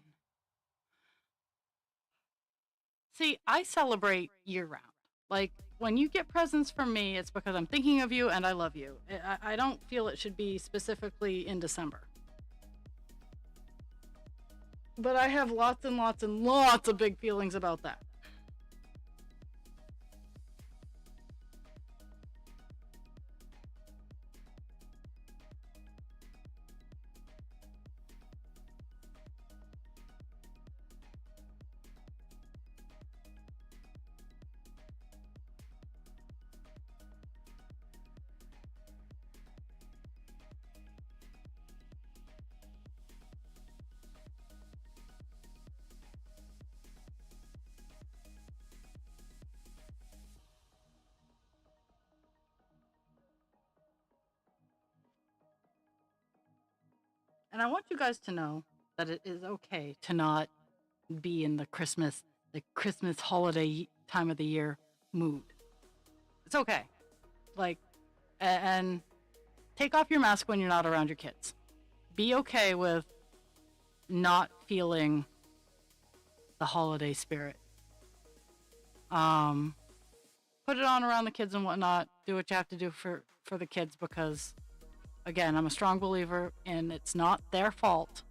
S1: See, I celebrate year round. Like, when you get presents from me, it's because I'm thinking of you and I love you. I don't feel it should be specifically in December. But I have lots and lots and lots of big feelings about that. And I want you guys to know that it is okay to not be in the Christmas holiday time of the year mood. It's okay. Like, and take off your mask when you're not around your kids. Be okay with not feeling the holiday spirit. Um, Put it on around the kids and whatnot. Do what you have to do for the kids because, again, I'm a strong believer in it's not their fault.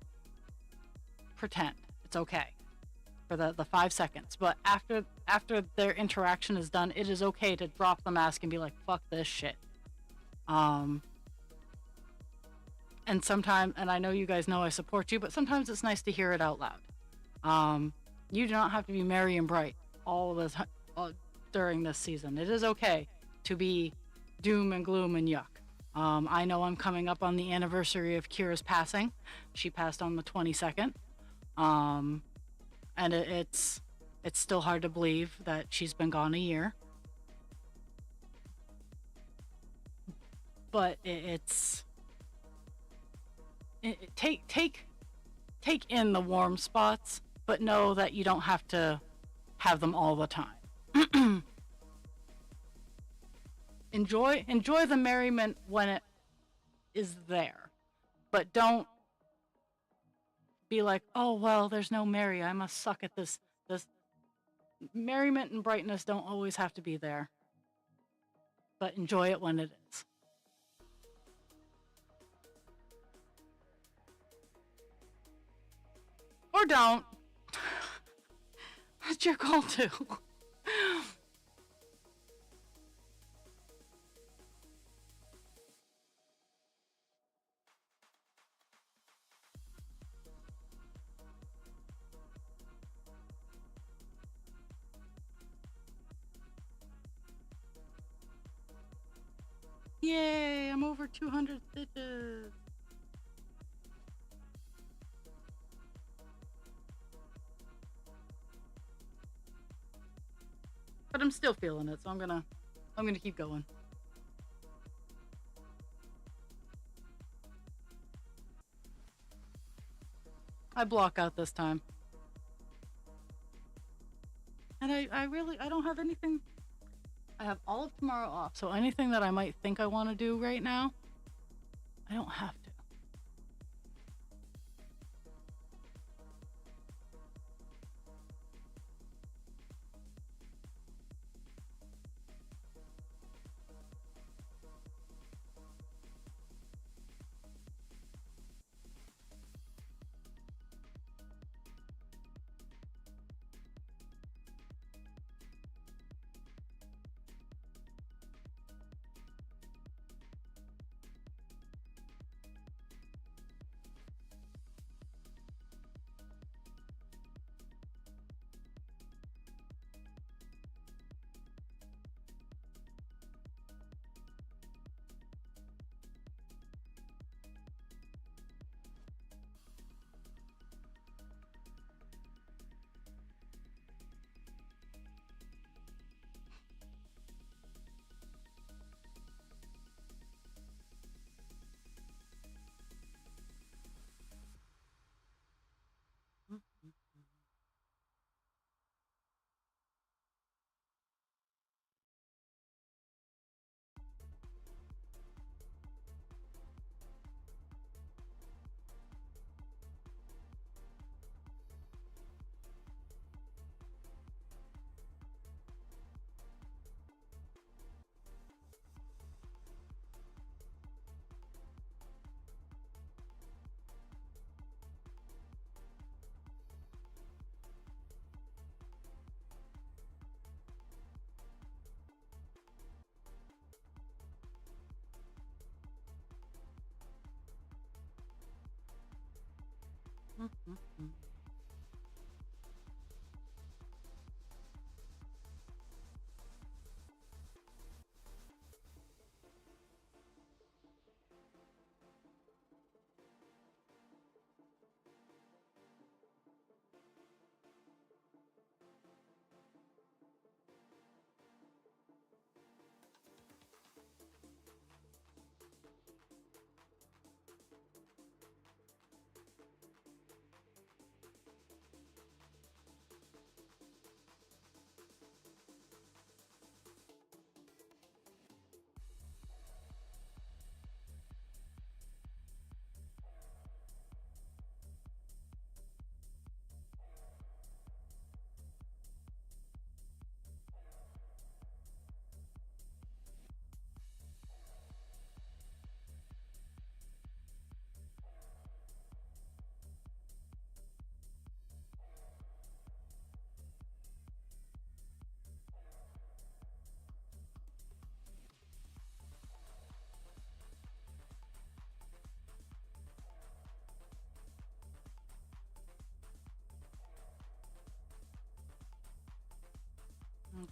S1: Pretend it's okay for the 5 seconds, but after their interaction is done, it is okay to drop the mask and be like, "Fuck this shit." Um, and sometimes, and I know you guys know I support you, but sometimes it's nice to hear it out loud. You do not have to be merry and bright all this during this season. It is okay to be doom and gloom and yuck. I know I'm coming up on the anniversary of Kira's passing. She passed on the 22nd. Um, and it's still hard to believe that she's been gone a year. But take in the warm spots, but know that you don't have to have them all the time. Enjoy the merriment when it is there, but don't be like, oh well, there's no Mary, I must suck at this. Merriment and brightness don't always have to be there, but enjoy it when it is. Or don't. That's your call too. Yay, I'm over 200 stitches. But I'm still feeling it, so I'm gonna keep going. I block out this time. And I don't have anything. I have all of tomorrow off, so anything that I might think I want to do right now, I don't have to.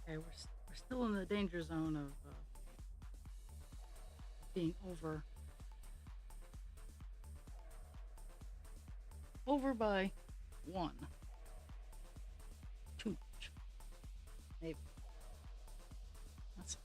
S1: Okay, we're still in the danger zone of being over by one. Too much. Maybe. That's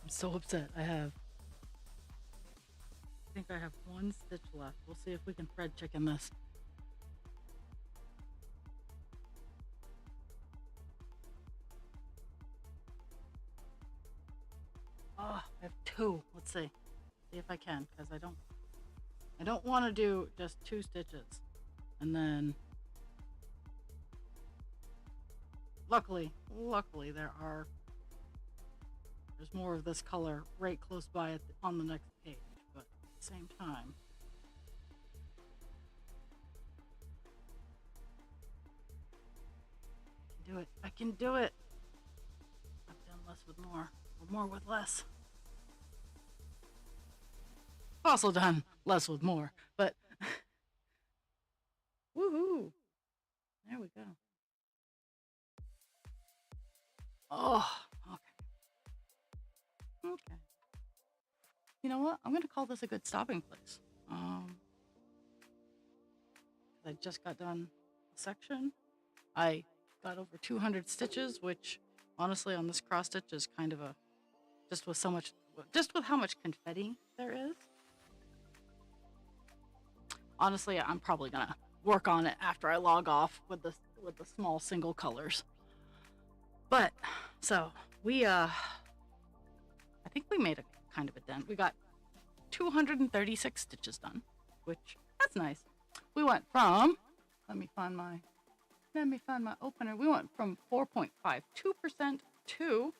S1: I'm so upset. I think I have one stitch left. We'll see if we can thread chicken this. Oh, I have two. Let's see. See if I can, because I don't want to do just two stitches. And then luckily there's more of this color right close by on the next page, but at the same time, I can do it. I can do it. I've done less with more, or more with less. Also done less with more, but woohoo! There we go. Oh, okay. Okay. You know what? I'm gonna call this a good stopping place. I just got done a section. I got over 200 stitches, which honestly on this cross stitch is kind of a, just with how much confetti there is. Honestly, I'm probably gonna work on it after I log off with the small single colors. But so we I think we made a kind of a dent. We got 236 stitches done, which that's nice. We went from, let me find my opener. We went from 4.52% to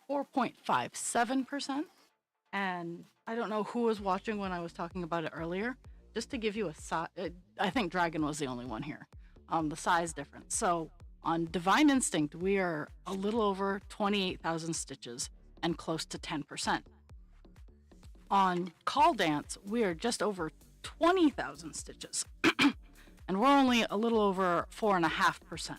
S1: 4.57%. And I don't know who was watching when I was talking about it earlier. Just to give you a size, I think Dragon was the only one here. The size difference. So on Divine Instinct, we are a little over 28,000 stitches and close to 10%. On Call Dance, we are just over 20,000 stitches and we're only a little over 4.5%.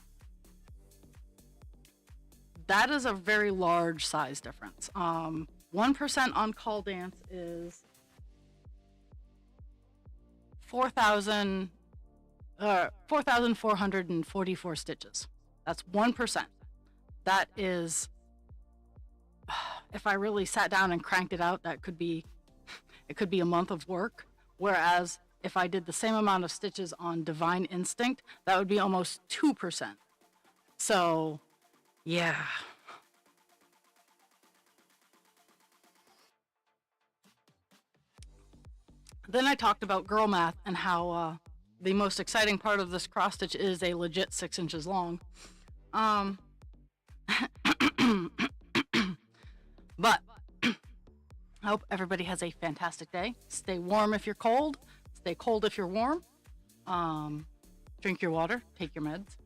S1: That is a very large size difference. 1% on Call Dance is 4,444 stitches. That's 1%. That is, if I really sat down and cranked it out, it could be a month of work. Whereas if I did the same amount of stitches on Divine Instinct, that would be almost 2%. So, yeah. Then I talked about girl math and how the most exciting part of this cross stitch is a legit 6 inches long. But I hope everybody has a fantastic day. Stay warm if you're cold. Stay cold if you're warm. Drink your water. Take your meds.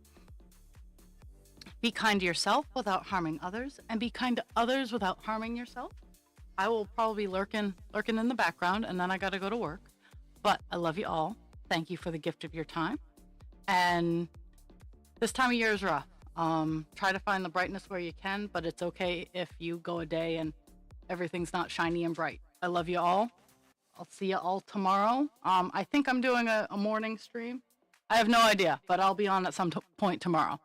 S1: Be kind to yourself without harming others, and be kind to others without harming yourself. I will probably be lurking in the background, and then I gotta go to work. But I love you all. Thank you for the gift of your time. And this time of year is rough. Try to find the brightness where you can, but it's okay if you go a day and everything's not shiny and bright. I love you all. I'll see you all tomorrow. I think I'm doing a morning stream. I have no idea, but I'll be on at some point tomorrow.